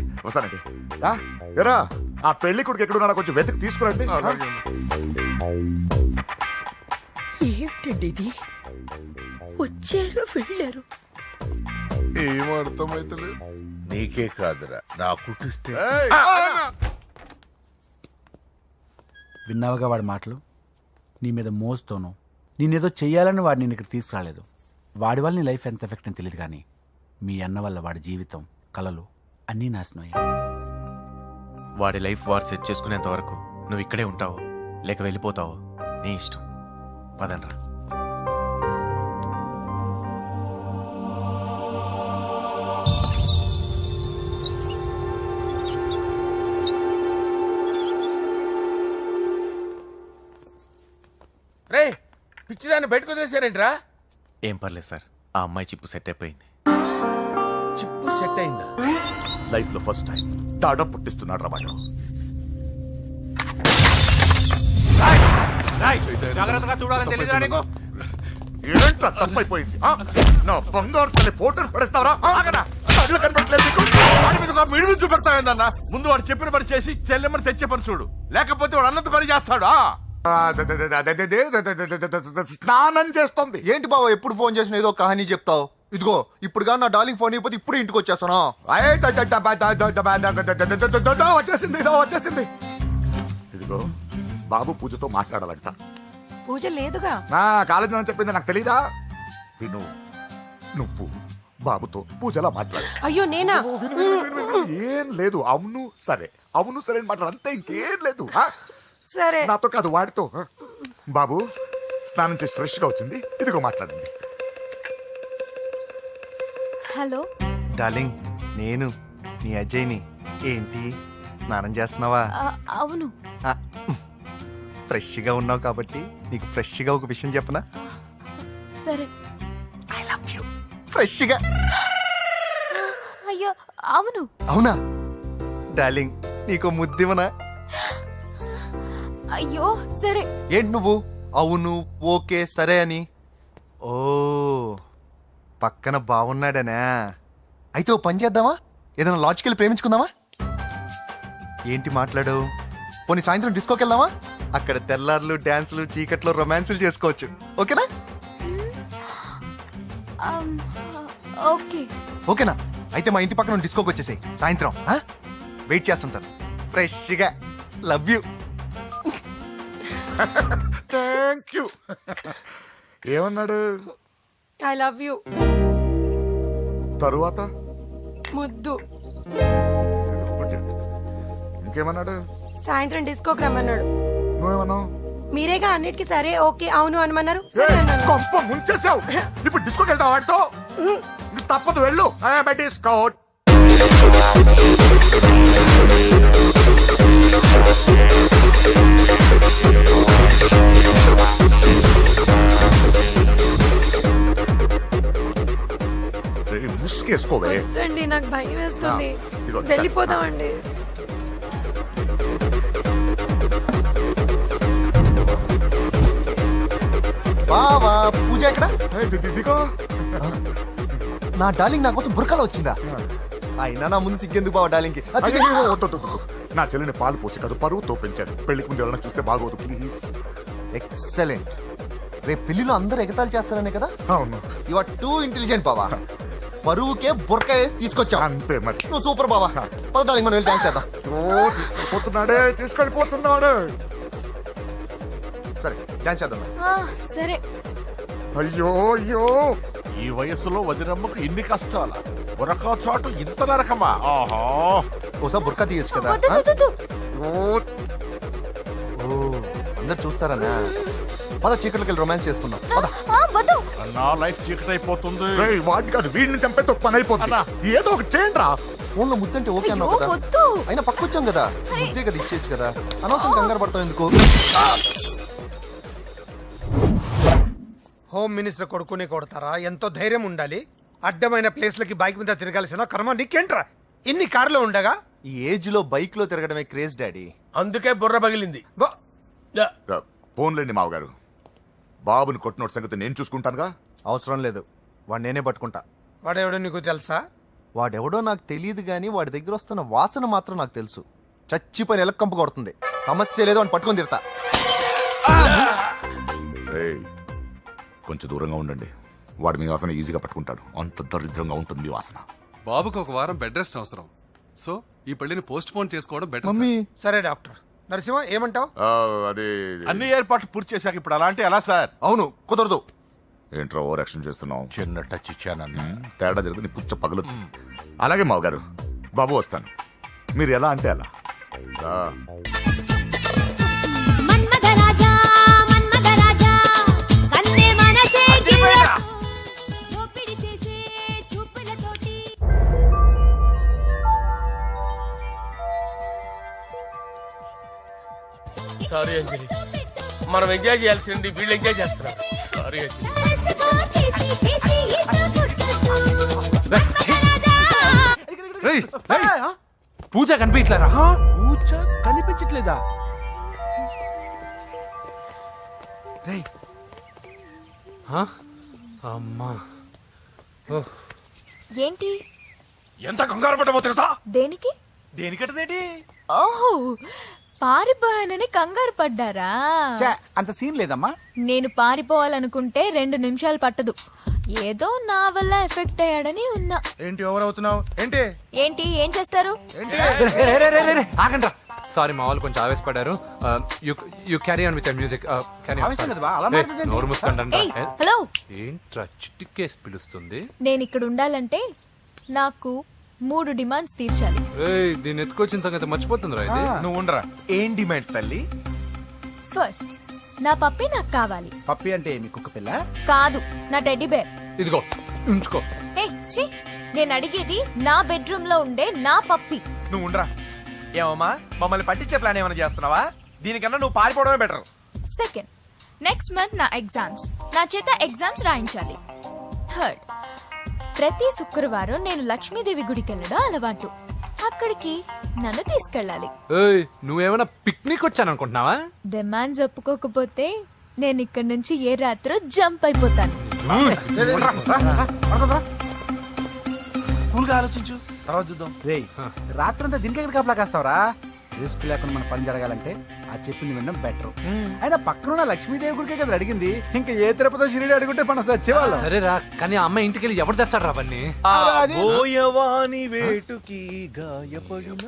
K: ఎరా, ఆ పెళ్లి కొడుకు ఎక్కడున్నా కొంచెం వెతికి తీసుకురండి.
F: ఏమిటండి ఇది? వచ్చారు వెళ్ళారు.
K: ఏం అర్థమైతలేదు.
E: నీకే కాదురా, నా కుట్టిస్తే.
B: విన్నావుగా వాడి మాటలు? నీ మీద మోస్తోనూ నేనేదో చెయ్యాలని వాడు నేను ఇక్కడ తీసుకురాలేదు. వాడి వల్ల నీ లైఫ్ ఎంత ఎఫెక్ట్ అని తెలియదు, కానీ మీ అన్న వల్ల వాడి జీవితం, కలలు అన్నీ నాశనం అయ్యాయి.
M: వాడి లైఫ్ వాడు సెట్ చేసుకునేంత వరకు నువ్వు ఇక్కడే ఉంటావు, లేక వెళ్ళిపోతావు, నీ ఇష్టం. పదండ్రా.
D: రే, పిచ్చిదాన్ని బయటకు వదిలేశారేంట్రా?
M: ఏం పర్లేదు సార్, ఆ అమ్మాయి చిప్పు సెట్ అయిపోయింది.
D: చిప్పు సెట్ అయిందా?
K: లైఫ్ లో ఫస్ట్ టైం తాడ పుట్టిస్తున్నాడు రా వాడు.
E: జాగ్రత్తగా చూడాలని తెలియదురా నీకు?
K: ఏంట్రా తప్పైపోయింది? నా బంగారు తల్లి ఫోటోని పడేస్తావరా? కళ్ళు కనపడట్లేదు నీకు?
E: వాడి మీద మిడిమి చూపెడతావేందన్నా? ముందు వాడు చెప్పిన పని చేసి చెల్లెమ్మని తెచ్చే పని చూడు, లేకపోతే వాడు అన్నంత పని చేస్తాడు.
K: స్నానం చేస్తుంది.
H: ఏంటి బావ ఎప్పుడు ఫోన్ చేసిన ఏదో కహానీ చెప్తావు? ఇదిగో ఇప్పుడు కానీ నా డార్లింగ్ ఫోన్ అయిపోతే ఇప్పుడు ఇంటికి వచ్చేస్తాను.
K: వచ్చేసింది. ఇదిగో బాబు పూజతో మాట్లాడాలంట.
F: పూజ లేదుగా.
K: నా కాలేజీ అని చెప్పింది నాకు తెలీదా? విను, నువ్వు బాబుతో పూజలా మాట్లాడు.
F: అయ్యో నేనా?
K: ఏం లేదు. అవును సరే అని మాట్లాడు, అంతే, ఇంకేం లేదు.
F: సరే,
K: నాతో కాదు వాడితో. బాబు స్నానం చేసి ఫ్రెష్ గా వచ్చింది, ఇదిగో మాట్లాడండి.
J: హలో
H: డార్లింగ్, నేను నీ అజయ్ని. ఏంటి స్నానం చేస్తున్నావా?
J: అవును.
H: ఫ్రెష్గా ఉన్నావు కాబట్టి నీకు ఫ్రెష్గా ఒక విషయం చెప్పనా?
J: సరే.
H: I love you. ఫ్రెష్గా.
J: అయ్యో అవును.
H: అవునా డార్లింగ్, నీకు ముద్దివనా?
J: అయ్యో సరే.
H: ఏంటి నువ్వు అవును ఓకే సరే అని? ఓ, పక్కన బాగున్నాడనా? అయితే ఓ పని చేద్దామా? ఏదైనా లాజికల్ ప్రేమించుకుందామా? ఏంటి మాట్లాడు? పోనీ సాయంత్రం డిస్కోకి వెళ్దామా? అక్కడ తెల్లార్లు డాన్సులు, చీకట్లో రొమాన్సులు చేసుకోవచ్చు. ఓకేనా?
J: ఓకే.
H: ఓకేనా? అయితే మా ఇంటి పక్కన డిస్కోకి వచ్చేసాయి సాయంత్రం. వెయిట్ చేస్తుంటాను ఫ్రెష్గా. Love you.
K: Thank you. ఏమన్నాడు?
F: I love you.
K: తరువాత
F: ముద్దు.
K: ఇంకేమన్నాడు?
F: సాయంత్రం డిస్కోకి రమ్మన్నాడు.
K: నువ్వేమన్నావు?
F: మీరేగా అన్నిటికీ సరే ఓకే అవును అనమన్నారు.
K: కొంప ముంచేసావు. ఇప్పుడు డిస్కోకి వెళ్తావు వాడితో? తప్పదు వెళ్ళు బెటిస్కోట్. ముసుకేసుకోవే.
F: వద్దండి, నాకు భయం వేస్తుంది.
K: ఇదిగో,
F: వెళ్ళిపోదామండి.
H: బావా పూజ ఎక్కడ?
K: ఇదిగో.
H: నా డార్లింగ్ నా కోసం బుర్కలో వచ్చిందా? అయినా నా ముందు సిగ్గెందుకు బావ డార్లింగ్కి?
K: అయ్యో, వద్దు. నా చెల్లిని పాలు పోసి కదా పరువుతో పెంచాను. పెళ్లికి ముందు ఎవరైనా చూస్తే బాగోదు ప్లీజ్.
H: ఎక్సలెంట్. రేపు పెళ్లిలో అందరూ ఎగతాళి చేస్తారనే కదా?
K: అవును,
H: యు ఆర్ టూ ఇంటెలిజెంట్ బావా. పరువుకే బుర్క వేసి తీసుకొచ్చా.
K: అంతే మరి.
H: నువ్వు సూపర్ బావా. పద డార్లింగ్, మనం వెళ్ళి డాన్స్ చేద్దాం.
K: పోతున్నాడే, తీసుకెళ్ళిపోతున్నాడు.
H: సరే డాన్స్ చేద్దాం.
J: సరే.
K: అయ్యో అయ్యో,
E: ఈ వయస్సులో వదినమ్మకు ఇన్ని కష్టాల బురకా చాటు ఇంత నరకమా? ఆహా,
H: ఓసారి బుర్కా తీయొచ్చు కదా.
J: వద్దు, వద్దు, వద్దు.
H: ఓ అందరు చూస్తారన్నా. పద చీకట్లోకి వెళ్ళి రొమాన్స్ చేసుకుందాం. పద.
J: వద్దు.
E: నా లైఫ్ చీకటైపోతుంది.
K: రేయ్, వాడిని కాదు వీడిని చంపేతో పని అయిపోతుందా? ఏదో ఒకటి చేయండి రా.
H: ఫోన్ లో ముద్దంటే ఓకే అన్నావు
J: అయ్యో,
H: కదా.
J: వద్దు.
H: అయినా పక్కొచ్చాం కదా, ముద్దే కదా ఇచ్చేయచ్చు కదా. అనవసరం కంగారు పడతావు ఎందుకు?
A: హోమ్ మినిస్టర్ కొడుకుని కొడతారా? ఎంతో ధైర్యం ఉండాలి. అడ్డమైన ప్లేస్లకి బైక్ మీద తిరగాల్సిన కర్మ నీకేంట్రా? ఇన్ని కార్లో ఉండగా
H: ఈ ఏజ్ లో బైక్ లో తిరగడమే క్రేజ్ డాడీ.
D: అందుకే బుర్ర పగిలింది.
K: ఫోన్లేండి మావగారు, బాబుని కొట్టినోటి సంగతి నేను చూసుకుంటానుగా.
H: అవసరం లేదు, వాడు నేనే పట్టుకుంటా.
A: వాడెవడో నీకు తెలుసా?
H: వాడెవడో నాకు తెలియదు కానీ వాడి దగ్గర వస్తున్న వాసన మాత్రం నాకు తెలుసు. చచ్చిపోయిన ఎలక్కంపు కొడుతుంది. సమస్య లేదు అని పట్టుకొని తిడతా.
K: రేయ్, కొంచెం దూరంగా ఉండండి. వాడు మీ వాసన ఈజీగా పట్టుకుంటాడు. అంత దరిద్రంగా ఉంటుంది మీ వాసన.
L: బాబుకి ఒక వారం బెడ్ రెస్ట్ అవసరం. సో ఈ పెళ్లిని పోస్ట్ పోన్ చేసుకోవడం బెటర్.
H: మమ్మీ
A: సరే డాక్టర్ నరసింహ, ఏమంటావు?
K: అదే
E: అన్ని ఏర్పాట్లు పూర్తి చేశాక ఇప్పుడు అలాంటి ఎలా సార్?
H: అవును కుదరదు.
K: ఏంట్రా ఓవర్ యాక్షన్ చేస్తున్నావు?
E: చిన్న టచ్ ఇచ్చానన్న.
K: తేడా జరిగితే నీ పుచ్చ పగలదు. అలాగే మావగారు, బాబు వస్తాను. మీరు ఎలా అంటే అలా.
I: మన్మథరాజా, మన్మథరాజా, కన్నే మనసే దోపిడి చేసే చూపులతోటి.
D: సారీ అంజలి, మనం ఎంజాయ్ చేయాల్సింది వీళ్ళు ఎంజాయ్ చేస్తున్నారు. సారీ అంజలి.
C: పూజ కనిపించలేరా?
B: పూజ కనిపించట్లేదా? రేయ్,
C: అమ్మా,
J: ఏంటి?
E: ఎంత కంగారు పడ్డమో తెలుసా?
J: దేనికి?
E: దేనికట్టదేటి?
J: ఓహో, పారిపోయానని కంగారు పడ్డారా?
B: ఛే, అంత సీన్ లేదమ్మా.
J: నేను పారిపోవాలనుకుంటే 2 నిమిషాలు పట్టదు. ఏదో నా వల్ల ఎఫెక్ట్ అయ్యాడని ఉన్నా.
B: ఏంటి ఓవర్ అవుతున్నావు? ఏంటి
J: ఏంటి ఏం చేస్తారు?
C: ఆగండ్రా. సారీ, మా వాళ్ళు కొంచెం ఆవేశపడ్డారు. You carry on with music.
B: ఆవేశం కదా బా, అలా మాట్లాడేదేంటి?
C: నోరు మూసుకోండి.
J: ఏయ్, హలో.
C: ఏంట్రా చిటికేసి పిలుస్తుంది?
J: నేను ఇక్కడ ఉండాలంటే నాకు 3 డిమాండ్స్ తీర్చాలి.
C: ఏయ్, దీన్ని ఎత్తుకొచ్చిన సంగతి మర్చిపోతుందిరా ఇది.
M: నువ్వు ఉండరా. ఏం డిమాండ్స్ తల్లి?
J: ఫస్ట్, నా పప్పి నాకు కావాలి.
B: పప్పి అంటే మీ కుక్క పిల్ల?
J: కాదు, నా టెడ్డీ బేర్.
C: ఇదిగో ఉంచుకో.
J: ఛీ, నేను అడిగేది నా బెడ్రూమ్ లో ఉండే నా పప్పి.
M: నువ్వు ఉండరా. ఏమమ్మా, మమ్మల్ని పట్టించే ప్లాన్ ఏమైనా చేస్తున్నావా? దీనికన్నా నువ్వు పారిపోవడమే బెటర్.
J: సెకండ్, నెక్స్ట్ మంత్ నా ఎగ్జామ్స్. నా చేత ఎగ్జామ్స్ రాయించాలి. థర్డ్, ప్రతి శుక్రవారం నేను లక్ష్మీదేవి గుడికి వెళ్ళడం అలవాటు. అక్కడికి నన్ను తీసుకెళ్ళాలి.
C: ఏయ్, నువ్వేమైనా పిక్నిక్ వచ్చాననుకుంటున్నావా?
J: డిమాండ్స్ ఒప్పుకోకపోతే నేను ఇక్కడి నుంచి ఏ రాత్రో జంప్ అయిపోతాను.
M: కూల్గా ఆలోచించు, తర్వాత చూద్దాం.
B: రేయ్, రాత్రంతా దీనికి ఎక్కడ కాపలా కాస్తావరా? రిస్క్ లేకుండా మన పని జరగాలంటే ఆ చెప్పింది వినడం బెటర్. అయినా పక్కన లక్ష్మీదేవి గుడికే కదా అడిగింది. ఇంకా ఏ తిరుపతి షిరిడి అడుగుంటే మనం సచ్చేవాళ్ళం.
C: సరేరా, కానీ ఆ అమ్మాయి ఇంటికి వెళ్ళి ఎవరు తెస్తాడు అవన్నీ?
M: బోయవాని వేటుకి గాయపడిన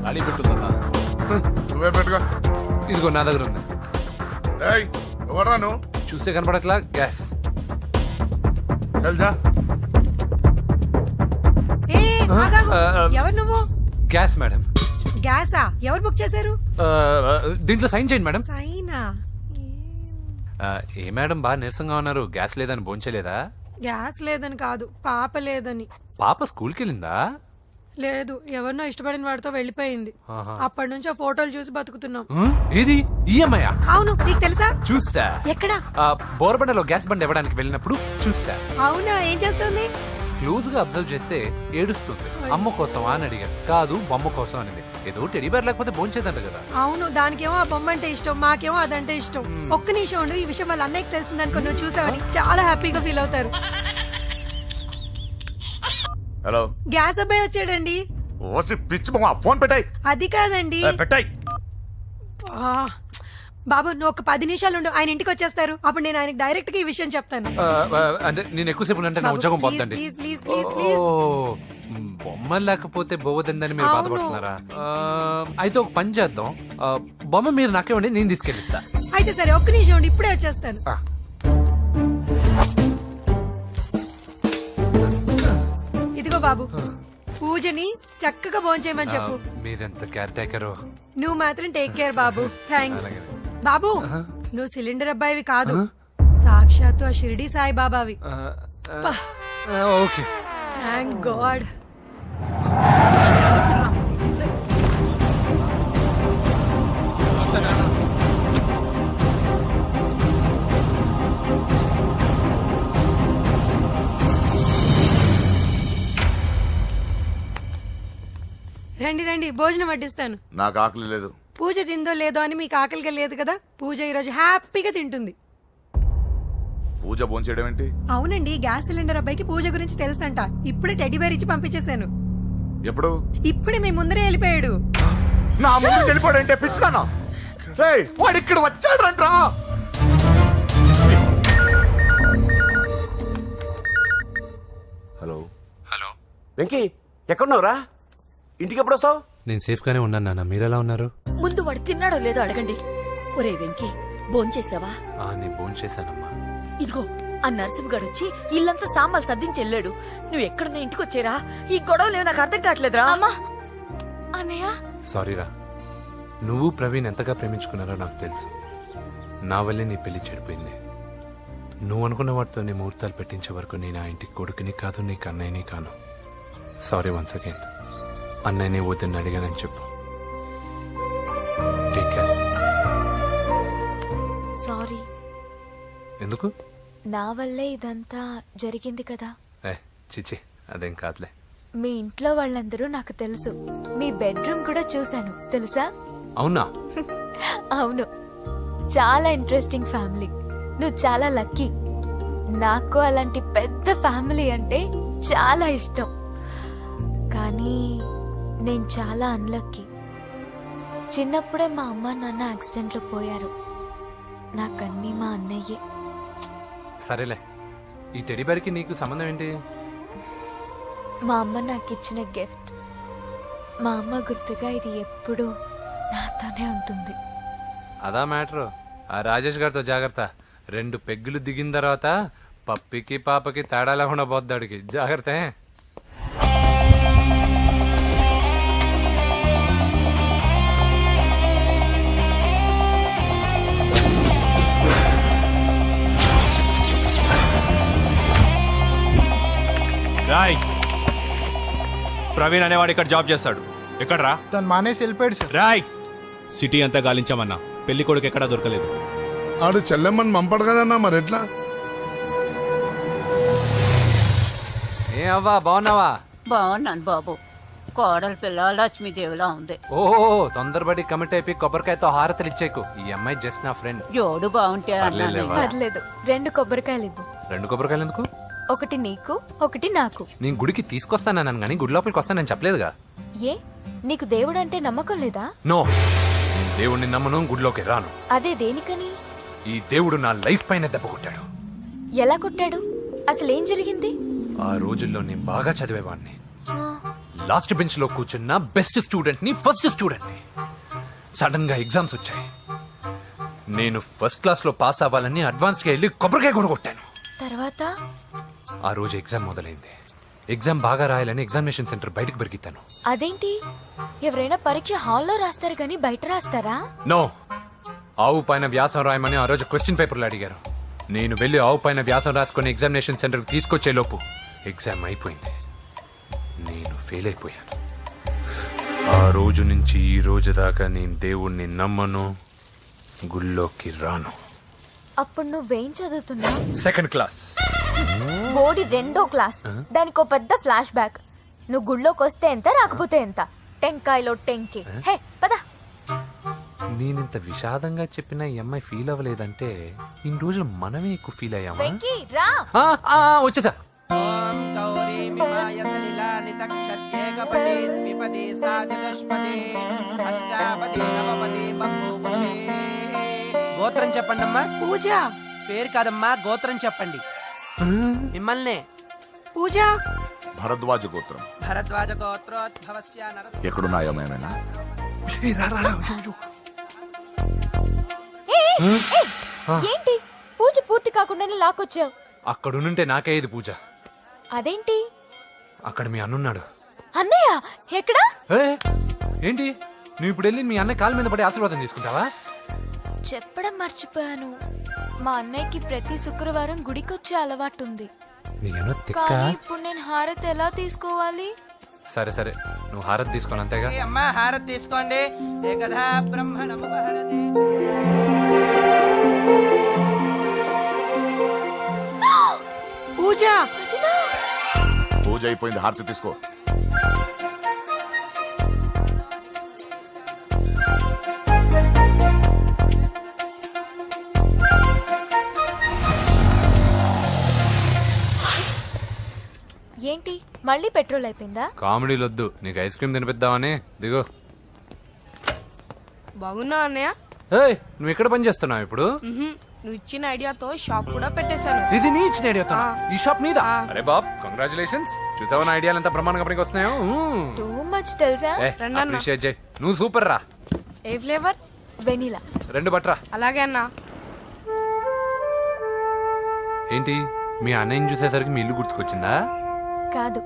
E: అడి పెట్టుందన్నా.
K: నువ్వే పెట్టుగా.
C: ఇదిగో నా దగ్గర ఉంది.
K: ఎవరా నువ్వు?
C: చూస్తే కనపడట్లా? గ్యాస్.
K: చల్ జా.
F: ఎవరు నువ్వు?
C: Gas madam.
F: గ్యాసా? ఎవరు బుక్ చేశారు?
C: దీంట్లో సైన్ చేయండి మేడం.
F: సైనా?
C: ఏ మేడం బాగా నీరసంగా ఉన్నారు, గ్యాస్ లేదని భోంచలేదా?
F: గ్యాస్ లేదని కాదు, పాప లేదని.
C: పాప స్కూల్కి వెళ్ళిందా?
F: లేదు, ఎవరినో ఇష్టపడిన వాడితో వెళ్ళిపోయింది. అప్పటి నుంచి ఆ ఫోటోలు చూసి బతుకుతున్నాం.
C: ఏది ఈఎంఐ?
F: అవును, నీకు తెలుసా?
C: చూసా.
F: ఎక్కడ?
C: బోరబండలో గ్యాస్ బండ్ ఇవ్వడానికి వెళ్ళినప్పుడు చూసా.
F: అవునా, ఏం చేస్తుంది?
C: క్లోజ్ గా అబ్జర్వ్ చేస్తే ఏడుస్తుంది. అమ్మ కోసం అని అడిగాను, కాదు బొమ్మ కోసం అనేది. ఏదో టెడీ బేర్ లేకపోతే భోంచేదంట కదా.
F: అవును, దానికేమో ఆ బొమ్మ అంటే ఇష్టం, మాకేమో అదంటే ఇష్టం. ఒక్క నిమిషం ఉండు, ఈ విషయం వాళ్ళ అన్నయ్యకి తెలిసిందనుకో, నువ్వు చూసావని చాలా హ్యాపీగా ఫీల్ అవుతారు.
K: హలో,
F: గ్యాస్ అబ్బాయి వచ్చాడండి.
K: ఓసి పిచ్చి బొమ్మ, ఫోన్ పెట్టాయి.
F: అది కాదండి.
E: పెట్టాయి.
F: ఆ, బాబు నువ్వు ఒక 10 నిమిషాలు ఉండు, ఆయన ఇంటికి వచ్చేస్తారు. అప్పుడు నేను ఆయనకి డైరెక్ట్ గా ఈ విషయం చెప్తాను.
C: అంటే నేను ఎక్కువసేపు అంటే నా
F: బాబు,
C: ఉద్యోగం
F: ప్లీజ్,
C: పోద్దండి.
F: Please, please, please, please.
C: బొమ్మ లేకపోతే బోవదందని మీరు
F: అవును.
C: బాధపడుతున్నారా? అయితే ఒక పని చేద్దాం, బొమ్మ మీరు నాకేమండి, నేను తీసుకెళ్ళిస్తా.
F: అయితే సరే, ఒక్క నిమిషం ఉండి, ఇప్పుడే వచ్చేస్తాను. ఇదిగో బాబు, పూజని చక్కగా భోంచేయమని చెప్పు.
C: మీరెంత కేర్ టేకరు.
F: నువ్వు మాత్రం టేక్ కేర్ బాబు. థ్యాంక్స్. బాబు, నువ్వు సిలిండర్ అబ్బాయివి కాదు, సాక్షాత్తు ఆ షిరిడి సాయి బాబావి.
C: ఓకే.
F: Thank god. రండి రండి, భోజనం వడ్డిస్తాను.
K: నాకు ఆకలి లేదు.
F: పూజ తిందో లేదో అని మీకు ఆకలిగా లేదు కదా, పూజ ఈరోజు హ్యాపీగా తింటుంది.
K: పూజ భోంచేయడం ఏంటి?
F: అవునండి, గ్యాస్ సిలిండర్ అబ్బాయికి పూజ గురించి తెలుసంట. ఇప్పుడే టెడ్డీ బేర్ ఇచ్చి పంపించేశాను.
K: ఎప్పుడు?
F: ఇప్పుడే మీ ముందరే వెళ్ళిపోయాడు.
K: నా ముందు వెళ్ళిపోయాడంటే పిచ్చిదానా? వాడు ఇక్కడ వచ్చాడంట్రా.
E: హలో
C: హలో
E: వెంకీ, ఎక్కడున్నావురా? ఇంటికి ఎప్పుడు వస్తావు?
C: నేను సేఫ్ గానే ఉన్నాను నాన్న, మీరెలా ఉన్నారు?
F: ముందు వాడు తిన్నాడో లేదో అడగండి. ఒరే వెంకీ, భోంచేసావా?
C: నేను భోంచేశానమ్మా.
F: ఇదిగో, ఆ నరసింహగాడు వచ్చి ఇల్లంతా సామాన్లు సర్దించి వెళ్ళాడు. నువ్వు ఎక్కడున్నా ఇంటికి వచ్చేరా. ఈ గొడవలేవు నాకు అర్థం కావట్లేదురా.
J: అమ్మా, అన్నయ్య.
C: సారీరా, నువ్వు ప్రవీణ్ ఎంతగా ప్రేమించుకున్నారో నాకు తెలుసు. నా వల్లే నీ పెళ్లి చెడిపోయింది. నువ్వు అనుకున్న వాటితో నీ ముహూర్తాలు పెట్టించే వరకు నేను ఆ ఇంటికి కొడుకుని కాదు, నీకు అన్నయ్యని కాను. Sorry once again. అన్నయ్యని వద్దని అడిగానని చెప్పు. Take care.
J: సారీ.
C: ఎందుకు?
J: నా వల్లే ఇదంతా జరిగింది కదా.
C: చిచి, అదేం కాదులే.
J: మీ ఇంట్లో వాళ్ళందరూ నాకు తెలుసు. మీ బెడ్రూమ్ కూడా చూశాను, తెలుసా?
C: అవునా?
J: అవును, చాలా ఇంట్రెస్టింగ్ ఫ్యామిలీ. నువ్వు చాలా లక్కీ. నాకు అలాంటి పెద్ద ఫ్యామిలీ అంటే చాలా ఇష్టం. కానీ నేను చాలా అన్లక్కీ. చిన్నప్పుడే మా అమ్మ నాన్న యాక్సిడెంట్లో పోయారు. నాకన్నీ మా అన్నయ్యే.
C: సరేలే, ఈ టెడీబేర్కి నీకు సంబంధం ఏంటి?
J: మా అమ్మ నాకు ఇచ్చిన గిఫ్ట్. మా అమ్మ గుర్తుగా ఇది ఎప్పుడూ నాతోనే ఉంటుంది.
C: అదా మ్యాటరు. ఆ రాజేష్ గారితో జాగ్రత్త. 2 పెగ్గులు దిగిన తర్వాత పప్పికి పాపకి తేడా లేకుండా పోద్దాడికి. జాగ్రత్త.
M: రాయ్, ప్రవీణ్ అనేవాడు ఇక్కడ జాబ్ చేస్తాడు. ఎక్కడ్రా?
B: తను మానేసి వెళ్ళిపోయాడు సార్.
M: రాయ్, సిటీ అంతా గాలించామన్నా, పెళ్లి కొడుకు ఎక్కడా దొరకలేదు.
E: ఆడు చెల్లెమ్మని పంపడు కదన్నా, మరి ఎట్లా?
C: ఏ అవ్వా, బాగున్నావా?
F: బాగున్నాను బాబు. కోడలి పిల్ల లక్ష్మీదేవిలా ఉంది.
C: ఓహో, తొందరపడి కమిట్ అయిపోయి కొబ్బరికాయతో హారతలు ఇచ్చేకు. ఈ అమ్మాయి జస్ట్ నా ఫ్రెండ్.
F: జోడు బాగుంటే
C: పర్లేదులేవా?
J: పర్లేదు, 2 కొబ్బరికాయలు ఇవ్వు.
C: 2 కొబ్బరికాయలు ఎందుకు?
J: ఒకటి నీకు, ఒకటి నాకు.
C: నేను గుడికి తీసుకొస్తానన్నాను కానీ గుడి లోపలికి వస్తానని చెప్పలేదుగా.
J: ఏ, నీకు దేవుడు అంటే నమ్మకం లేదా?
C: నో, నేను దేవుడిని నమ్మను, గుడిలోకి రాను.
J: అదే దేనికని?
C: ఈ దేవుడు నా లైఫ్ పైన దెబ్బ కొట్టాడు.
J: ఎలా కొట్టాడు? అసలేం జరిగింది?
C: ఆ రోజుల్లో నేను బాగా చదివేవాడిని. లాస్ట్ బెంచ్ లో కూర్చున్న బెస్ట్ స్టూడెంట్ ని, ఫస్ట్ స్టూడెంట్ ని. సడన్ గా ఎగ్జామ్స్ వచ్చాయి. నేను ఫస్ట్ క్లాస్ లో పాస్ అవ్వాలని అడ్వాన్స్ గా వెళ్ళి కొబ్బరికాయ కూడా కొట్టాను.
J: తర్వాత?
C: ఆ రోజు ఎగ్జామ్ మొదలైంది. ఎగ్జామ్ బాగా రాయాలని ఎగ్జామినేషన్ సెంటర్ బయటకు పెరిగితాను.
J: అదేంటి, ఎవరైనా పరీక్ష హాల్లో రాస్తారు కానీ బయట రాస్తారా?
C: నో, ఆవు పైన వ్యాసం రాయమని ఆ రోజు క్వశ్చన్ పేపర్లు అడిగారు. నేను వెళ్ళి ఆవు పైన వ్యాసం రాసుకొని ఎగ్జామినేషన్ సెంటర్కి తీసుకొచ్చే లోపు ఎగ్జామ్ అయిపోయింది. నేను ఫెయిల్ అయిపోయాను. ఆ రోజు నుంచి ఈ రోజు దాకా నేను దేవుణ్ణి నమ్మను, గుళ్ళోకి రాను.
J: అప్పుడు నువ్వేం చదువుతున్నావు?
C: Second class.
J: బోడి 2వ క్లాస్. దానికి ఒక పెద్ద ఫ్లాష్ బ్యాక్. నువ్వు గుళ్ళోకి వస్తే ఎంత, రాకపోతే ఎంత. టెంకాయలో టెంకి. హే పద.
C: నేనింత విషాదంగా చెప్పిన ఈ అమ్మాయి ఫీల్ అవ్వలేదంటే ఇన్ని రోజులు మనమే ఎక్కువ ఫీల్ అయ్యామా?
J: వెంకీ రా.
C: వచ్చేసా.
G: ఓం గౌరీ మిమాయ సలిలాని తక్షత్యేకపదే ద్విపదే సాచతుష్పదే అష్టాపదే నవపదే బహుభుషే. గోత్రం చెప్పండమ్మా.
F: పూజ.
G: పేరు కాదమ్మా, గోత్రం చెప్పండి. మిమ్మల్నే.
F: పూజ.
K: భరద్వాజ గోత్రం.
G: భరద్వాజ గోత్రోద్భవస్య నరస.
K: ఎక్కడున్నాయో మేమైనా?
J: ఏంటి పూజ పూర్తి కాకుండానే లాక్కొచ్చావు?
C: అక్కడుంటే నాకే ఇది పూజ.
J: అదేంటి?
C: అక్కడ మీ అన్నున్నాడు.
J: అన్నయ్య ఎక్కడా?
C: ఏంటి నువ్వు ఇప్పుడు వెళ్ళి మీ అన్నయ్య కాళ్ళ మీద పడి ఆశీర్వాదం తీసుకుంటావా?
J: చెప్పడం మర్చిపోయాను. మా అన్నయ్యకి ప్రతి శుక్రవారం గుడికొచ్చే అలవాటు ఉంది.
C: నీకేమో తిక్క.
J: కానీ ఇప్పుడు నేను హారతి ఎలా తీసుకోవాలి?
C: సరే సరే, నువ్వు హారతి తీసుకోను అంతేగా.
G: అమ్మా హారతి తీసుకోండి. ఏకదా బ్రహ్మణముపహరతి.
F: పూజ.
K: పూజ అయిపోయింది, హారతి తీసుకో.
J: ఏంటి మళ్ళీ పెట్రోల్ అయిపోయిందా?
C: కామెడీలు వద్దు, నీకు ఐస్ క్రీమ్ తినిపిద్దామని. దిగో.
F: బాగున్నా అన్నయ్య?
C: ఏయ్, నువ్వు ఎక్కడ పని చేస్తున్నావు ఇప్పుడు?
F: నువ్వు ఇచ్చిన ఐడియాతో షాప్ కూడా పెట్టేశాను.
C: ఇది నీ ఇచ్చిన ఐడియా? ఈ షాప్ నీదా? అరే బాబ్, కంగ్రాచులేషన్స్. చూసావా నా ఐడియాలు ఎంత బ్రహ్మాండంగా పనికి వస్తున్నాయో?
J: టూ మచ్ తెలుసా?
C: అప్రిషియేట్ చేయి. నువ్వు సూపర్ రా.
F: ఏ ఫ్లేవర్?
J: వెనీలా.
C: 2 బట్రా.
F: అలాగే అన్నా.
C: ఏంటి మీ అన్నయ్యని చూసేసరికి మీ ఇల్లు గుర్తుకొచ్చిందా?
J: కాదు,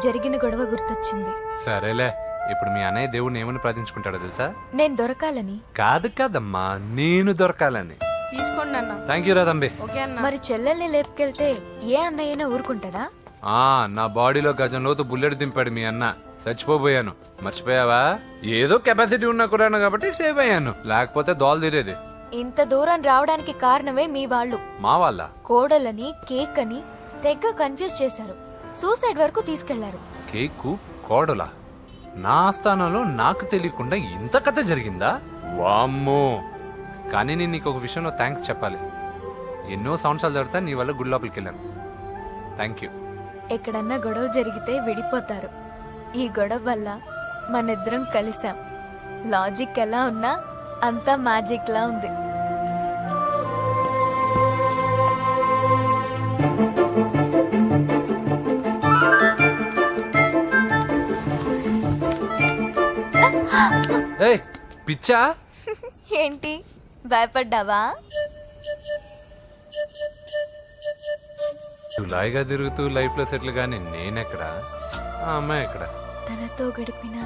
J: జరిగిన గొడవ గుర్తొచ్చింది.
C: సరేలే, ఇప్పుడు మీ అన్నయ్య దేవుడిని ఏమని ప్రార్థించుకుంటాడో తెలుసా?
J: నేను దొరకాలని.
C: కాదు కాదమ్మా, నేను దొరకాలని.
F: తీసుకోండి అన్న.
C: థ్యాంక్ యూ రా తంబి.
F: ఓకే అన్న.
J: మరి చెల్లెల్ని లేపుకెళ్తే ఏ అన్నయ్యనా ఊరుకుంటాడా?
C: నా బాడీలో గజం లోతు బుల్లెట్ దింపాడు మీ అన్న. చచ్చిపోయాను, మర్చిపోయావా? ఏదో కెపాసిటీ ఉన్న కురాను కాబట్టి సేవ్ అయ్యాను, లేకపోతే దోలు తీరేది.
J: ఇంత దూరం రావడానికి కారణమే మీ వాళ్ళు.
C: మా వాళ్ళ?
J: కోడలని కేక్ అని తెగ కన్ఫ్యూజ్ చేశారు. సూసైడ్ వరకు తీసుకెళ్లారు.
C: కేకు కోడలా? నా స్థానంలో నాకు తెలియకుండా ఇంత కథ జరిగిందా? వామ్మో. కానీ నేను నీకు ఒక విషయంలో థ్యాంక్స్ చెప్పాలి. ఎన్నో సంవత్సరాలు తర్వాత నీ వల్ల గుడి లోపలికి వెళ్ళాను. Thank you.
J: ఎక్కడన్నా గొడవ జరిగితే విడిపోతారు. ఈ గొడవ వల్ల మనిద్దరం కలిసాం. లాజిక్ ఎలా ఉన్నా అంతా మ్యాజిక్ లా ఉంది.
C: ఏయ్, పిచ్చా?
J: ఏంటి భయపడ్డావా?
C: జులాయిగా తిరుగుతూ లైఫ్ లో సెటిల్ గాని నేనెక్కడా, ఆ అమ్మాయి ఎక్కడ?
J: తనతో గడిపిన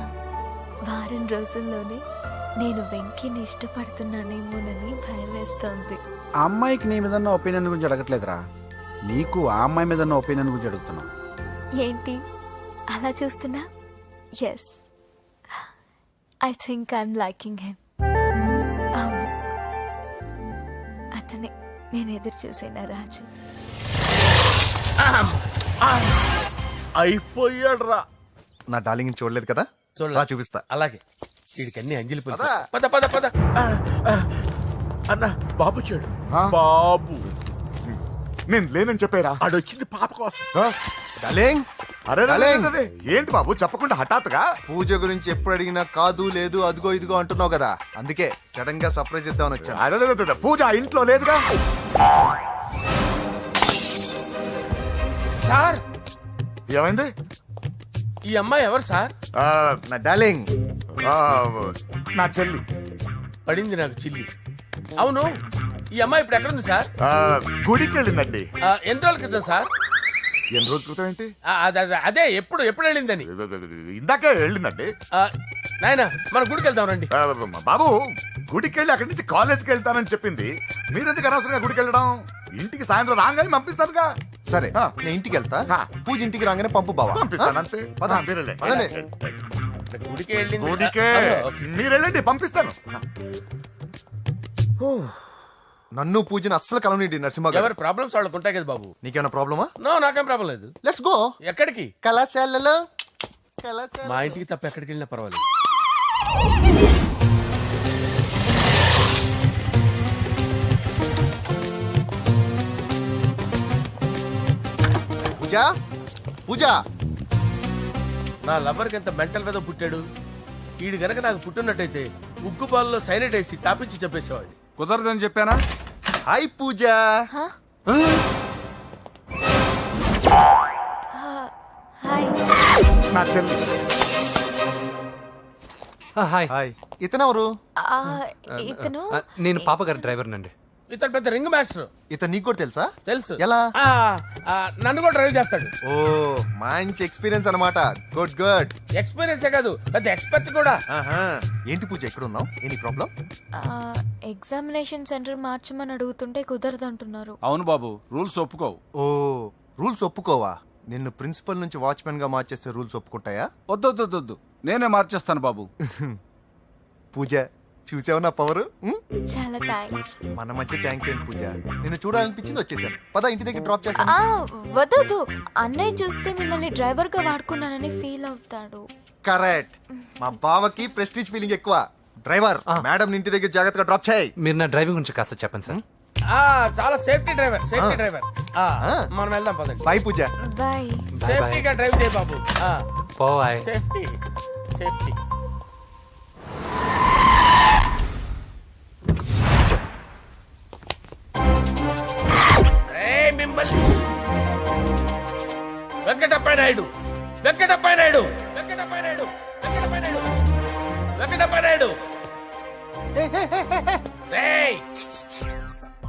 J: వారం రోజుల్లోనే నేను వెంకీని ఇష్టపడుతున్నానేమోనని భయం వేస్తోంది.
B: ఆ అమ్మాయికి నీ మీద ఉన్న ఒపీనియన్ గురించి అడగట్లేదురా, నీకు ఆ అమ్మాయి మీద ఉన్న ఒపీనియన్ గురించి అడుగుతున్నావు.
J: ఏంటి అలా చూస్తున్నా? Yes, I think I'm liking him. అవును, అతనే నేను ఎదురు చూసేనా రాజు.
E: అయిపోయాడు రా.
H: నా డార్లింగ్ చూడలేదు కదా,
D: చూడలే.
H: చూపిస్తా.
D: అలాగే. వీడికి అన్ని అంజలి పద పద పద పద.
E: అన్న బాబు వచ్చాడు. బాబు
K: నేను లేనని చెప్పారా?
E: ఆడొచ్చింది పాప కోసం.
H: డార్లింగ్,
K: అరే ఏంటి బాబు చెప్పకుండా హఠాత్తుగా?
H: పూజ గురించి ఎప్పుడు అడిగినా కాదు లేదు అదిగో ఇదిగో అంటున్నావు కదా, అందుకే సడన్ గా సర్ప్రైజ్ ఇద్దామని వచ్చాను.
K: అదే పూజ ఇంట్లో లేదుగా.
D: సార్,
K: ఏమైంది?
D: ఈ అమ్మాయి ఎవరు సార్?
H: నా డార్లింగ్,
K: నా చెల్లి.
D: పడింది నాకు చిల్లి. అవును, ఈ అమ్మాయి ఇప్పుడు ఎక్కడుంది సార్?
K: గుడికి వెళ్ళిందండి.
D: ఎన్ని రోజుల క్రితం సార్?
K: ఎన్ని రోజుల క్రితం ఏంటి?
D: అదే ఎప్పుడు వెళ్ళిందని.
K: ఇందాకే వెళ్ళిందండి.
D: నాయన మన గుడికి వెళ్దాం రండి.
K: బాబు గుడికి వెళ్ళి అక్కడి నుంచి కాలేజ్కి వెళ్తానని చెప్పింది. మీరెందుకు అనవసరంగా గుడికి వెళ్ళడం? ఇంటికి సాయంత్రం రాగానే పంపిస్తానుగా.
H: సరే
K: ఆ.
H: నేను ఇంటికి వెళ్తా
K: ఆ.
H: పూజ ఇంటికి రాగానే పంపు బావా
K: పంపిస్తాను అంతే.
H: పద.
K: మీరు వెళ్ళండి.
H: పదండి.
D: గుడికి వెళ్ళింది.
K: గుడికే మీరు వెళ్ళండి, పంపిస్తాను.
H: నన్ను పూజని అస్సలు కలవనీయండి నరసింహ గారు.
D: ఎవరి ప్రాబ్లమ్స్ వాళ్ళకు ఉంటాయి కదా బాబు.
H: నీకేమైనా ప్రాబ్లమా?
D: నో, నాకేం ప్రాబ్లం లేదు.
H: Let's go.
D: ఎక్కడికి?
H: కళాశాలలో
D: మా ఇంటికి తప్ప ఎక్కడికి వెళ్ళినా పర్వాలేదు.
H: పూజ పూజ
D: నా లవర్కి ఎంత మెంటల్ మీద పుట్టాడు. వీడు గనక నాకు పుట్టినట్టయితే ఉగ్గు పాలలో సైనట్ వేసి తాపించి చెప్పేసేవాడిని.
L: కుదరదని చెప్పానా?
H: హాయ్ పూజ.
J: హాయ్.
K: నా చెల్లి.
C: హాయ్.
H: హాయ్ ఇతనెవరు?
J: ఇతను
C: నేను పాప గారి డ్రైవర్ నండి.
D: ఇతను పెద్ద రింగ్ మాస్టర్.
H: ఇతను నీకు కూడా తెలుసా?
D: తెలుసు.
H: ఎలా?
D: నన్ను కూడా డ్రైవ్ చేస్తాడు.
H: ఓ మంచి ఎక్స్పీరియన్స్ అన్నమాట. Good good.
D: ఎక్స్పీరియన్సే కాదు, పెద్ద ఎక్స్పర్ట్ కూడా.
H: ఏంటి పూజ ఎక్కడ ఉన్నావు? Any problem?
J: ఎగ్జామినేషన్ సెంటర్ మార్చమని అడుగుతుంటే కుదరదంటున్నారు.
L: అవును బాబు, రూల్స్ ఒప్పుకోవు.
H: ఓ రూల్స్ ఒప్పుకోవా? నిన్ను ప్రిన్సిపల్ నుంచి వాచ్మెన్ గా మార్చేస్తే రూల్స్ ఒప్పుకుంటాయా?
L: వద్దు, నేనే మార్చేస్తాను బాబు.
H: పూజ చూసావు నా పవర్?
J: చాలా థ్యాంక్స్.
H: మన మధ్య థ్యాంక్స్ ఏంటి పూజ, నిన్ను చూడాలనిపించింది వచ్చేసాను. పద ఇంటి దగ్గర డ్రాప్ చేస్తాను.
J: వద్దు, అన్నయ్య చూస్తే మిమ్మల్ని డ్రైవర్ గా వాడుకున్నానని ఫీల్ అవుతాడు.
H: కరెక్ట్. మా బావకి ప్రెస్టీజ్ ఫీలింగ్ ఎక్కువ. డ్రైవర్ మేడం ఇంటి దగ్గర జాగ్రత్తగా డ్రాప్ చేయి.
C: మీరు నా డ్రైవింగ్ గురించి కాస్త చెప్పండి సార్.
D: చాలా సేఫ్టీ డ్రైవర్. మనం వెళ్దాం పదండి.
H: బాయ్ పూజ.
J: బాయ్.
D: సేఫ్టీగా డ్రైవ్ చేయ బాబు.
C: పోవాయ్.
D: సేఫ్టీ. మిమ్మల్ని వెంకటప్ప నాయుడు.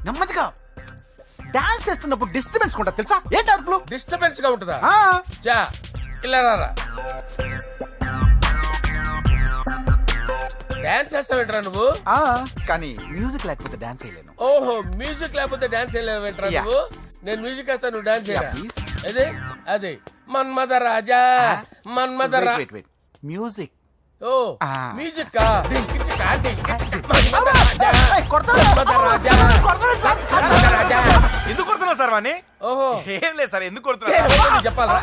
B: నెమ్మదిగా డాన్స్ చేస్తున్నప్పుడు డిస్టర్బెన్స్ ఉంటా తెలుసా? ఏంటి అరుపులు?
D: డిస్టర్బెన్స్ గా ఉంటుందా? చా ఇలా రారా. డాన్స్ చేస్తావేంట్రా నువ్వు?
B: కానీ మ్యూజిక్ లేకపోతే డాన్స్ చేయలేను.
D: ఓహో, మ్యూజిక్ లేకపోతే డాన్స్ చేయలేవేంట్రా నువ్వు? నేను మ్యూజిక్ వేస్తాను, నువ్వు డాన్స్ చేయరా. అదే మన్మద రాజా.
B: మ్యూజిక్.
D: ఓ మ్యూజిక్
M: ఎందుకు కొడుతున్నావు సార్ వాణ్ణి?
D: ఓహో
M: ఏం లేదు సార్, ఎందుకు కొడుతున్నారు?
D: చెప్పాలా?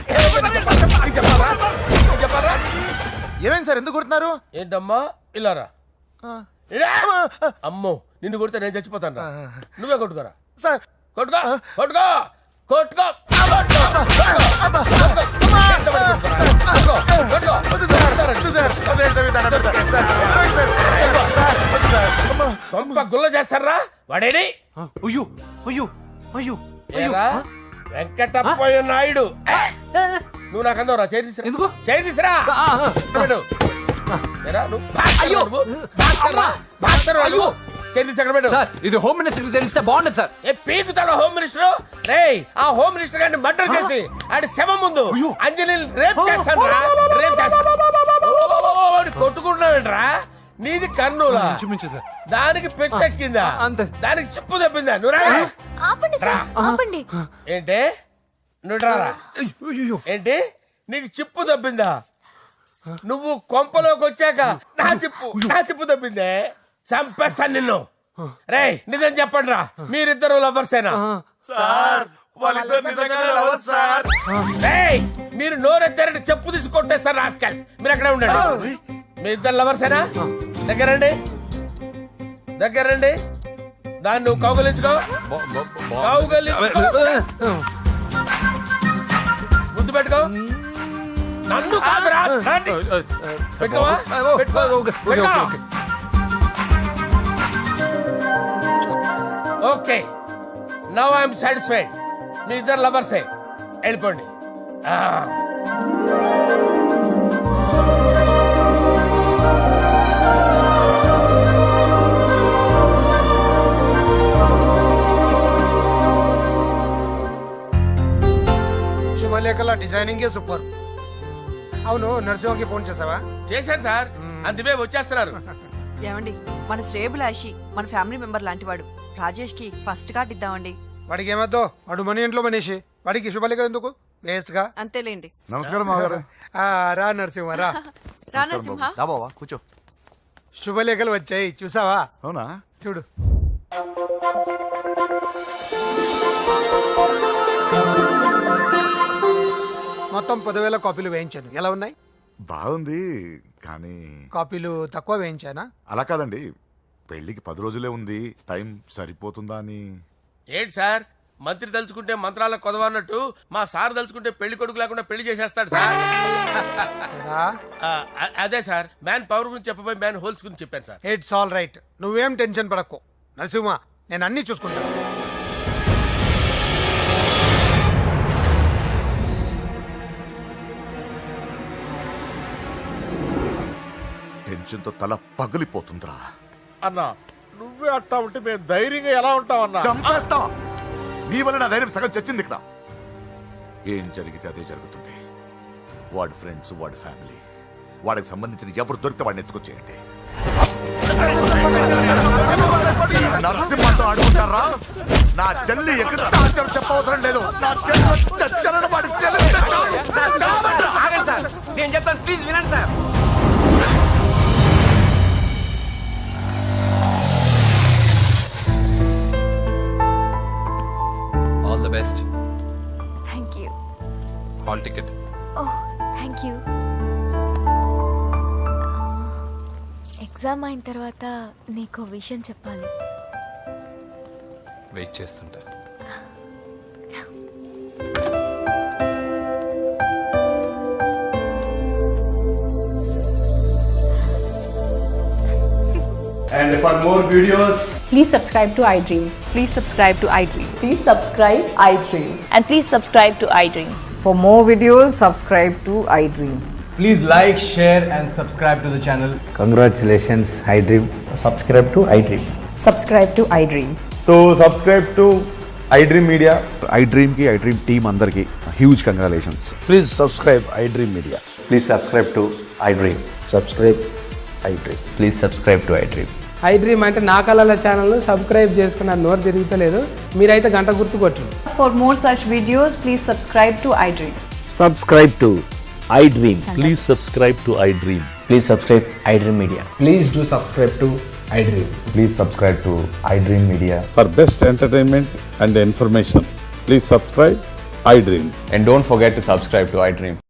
M: ఏమైంది సార్, ఎందుకు కొడుతున్నారు?
D: ఏంటమ్మా ఇలారా. అమ్మో నిన్ను కొడితే నేను చచ్చిపోతాను. నువ్వే కొట్టుకోరా
B: సార్.
D: కొట్టుకో. గుల్ల చేస్తారా వాడేని? వెంకటప్పయ్య నాయుడు. నువ్వు నాకు అందవరా? చేతిసిరా.
C: ఇది హోమ్ మినిస్టర్ తెలిస్తే బాగుండదు సార్.
D: పీకుతాడు home minister. రేయ్ ఆ హోమ్ మినిస్టర్ గారిని మర్డర్ చేసి ఆడి శవం ముందు అంజలి రేప్ చేస్తాను. కొట్టుకుంటున్నావేంట్రా? నీది కర్నూలా? దానికి పెచ్చెక్కిందా? దానికి చెప్పు తప్పిందా?
J: ఆపండి.
D: ఏంటి నువ్వు రారా? ఏంటి నీకు చిప్పు తప్పిందా? నువ్వు కొంపలోకి వచ్చాక నా చిప్పు తప్పిందే. చంపేస్తాను నిన్ను. రేయ్ నిజం చెప్పండి రా, మీరిద్దరు లవర్సేనా? రేయ్ మీరు నోరెత్తారంటే చెప్పు తీసి కొట్టేస్తారు రాస్కల్స్. మీరు ఎక్కడ ఉండండి. మీ ఇద్దరు లవర్సేనా? దగ్గరండి. దాన్ని నువ్వు కౌగలించుకో. ముద్దు పెట్టుకో. నన్ను కాదురా. Okay now I'm satisfied. మీ ఇద్దరు లవర్సే, వెళ్ళిపోండి. శుభ
A: డిజైనింగ్ సూపర్. అవును, నరసింహకి ఫోన్ చేసావా?
D: చేశాను సార్, అందువే వచ్చేస్తున్నారు.
F: ఏమండి, మన శ్రేయబులాషి మన ఫ్యామిలీ మెంబర్ లాంటివాడు. రాజేష్ కి ఫస్ట్ కార్డ్ ఇద్దామండి.
A: వాడికి ఏమద్దో, వాడు మన ఇంట్లో మనిషి, వాడికి శుభలేఖ ఎందుకు వేస్ట్ గా.
F: అంతేలేండి.
K: నమస్కారం మామగారు.
A: రా నరసింహ రా.
F: రా నరసింహ.
H: దా బావా కూర్చో.
A: శుభలేఖలు వచ్చాయి, చూసావా?
K: అవునా?
A: చూడు. మొత్తం 10,000 కాపీలు వేయించాను. ఎలా ఉన్నాయి?
K: బాగుంది, కానీ
A: కాపీలు తక్కువ వేయించానా?
K: అలా కాదండి, పెళ్లికి 10 రోజులే ఉంది, టైం సరిపోతుందా అని.
D: ఏంటి సార్, మంత్రి తలుచుకుంటే మంత్రాలకు కొదవన్నట్టు మా సార్ తలుచుకుంటే పెళ్లి కొడుకు లేకుండా పెళ్లి చేసేస్తాడు సార్.
A: రా.
D: అదే సార్, మ్యాన్ పవర్ గురించి చెప్పబోయి మ్యాన్ హోల్స్ గురించి చెప్పాను సార్.
A: ఇట్స్ ఆల్ రైట్, నువ్వేం టెన్షన్ పడకు నరసింహ, నేను అన్ని చూసుకుంటాను.
K: టెన్షన్తో తల పగిలిపోతుందిరా.
E: అన్నా నువ్వే అట్టా ఉంటే మేము ధైర్యంగా ఎలా ఉంటామన్నా?
K: చంపేస్తా. నీ వల్ల నా ధైర్యం సగం చచ్చింది ఇక్కడ. ఏం జరిగితే అదే జరుగుతుంది. వాడి ఫ్రెండ్స్, వాడి ఫ్యామిలీ, వాడికి సంబంధించిన ఎవరు దొరికితే వాడిని ఎత్తుకొచ్చేయండి. నరసింహతో ఆడుకుంటారా? నా చెల్లి ఎక్కడ టార్చర్ చెప్పవసరం లేదు. నా చెల్లి చచ్చలను వాడికి తెలిస్తే చాలు.
G: నేను చెప్తాను, ప్లీజ్ వినండి sir.
C: All the best.
J: Thank you.
C: Hall ticket.
J: Oh, thank you. Exam అయిన తర్వాత నీకు విషయం చెప్పాలి.
C: వెయిట్ చేస్తుంటా.
H: And for more videos,
I: Please subscribe to iDream.
F: Please subscribe to iDream.
I: Please subscribe iDream.
F: And please subscribe to iDream.
I: For more videos, subscribe to iDream.
G: Please like, share and subscribe to the channel.
H: congratulations, iDream.
G: Subscribe to iDream.
I: Subscribe to iDream.
H: So subscribe to iDream Media. iDream ki iDream team andarki huge congratulations.
E: Please subscribe iDream media.
H: Please subscribe to iDream.
E: Subscribe iDream.
H: Please subscribe to iDream.
G: iDream అంటే నా కళల ఛానల్ సబ్స్క్రైబ్ చేసుకున్న నోరు తిరుగుతలేదు. మీరైతే గంట గుర్తు కొట్టండి.
I: For more such videos, please subscribe to iDream.
E: Subscribe to iDream. Please subscribe to iDream.
G: Please subscribe iDream Media. Please do subscribe to iDream.
H: Please subscribe to iDream Media.
E: For best entertainment and information, please subscribe iDream.
H: And don't forget to subscribe to iDream.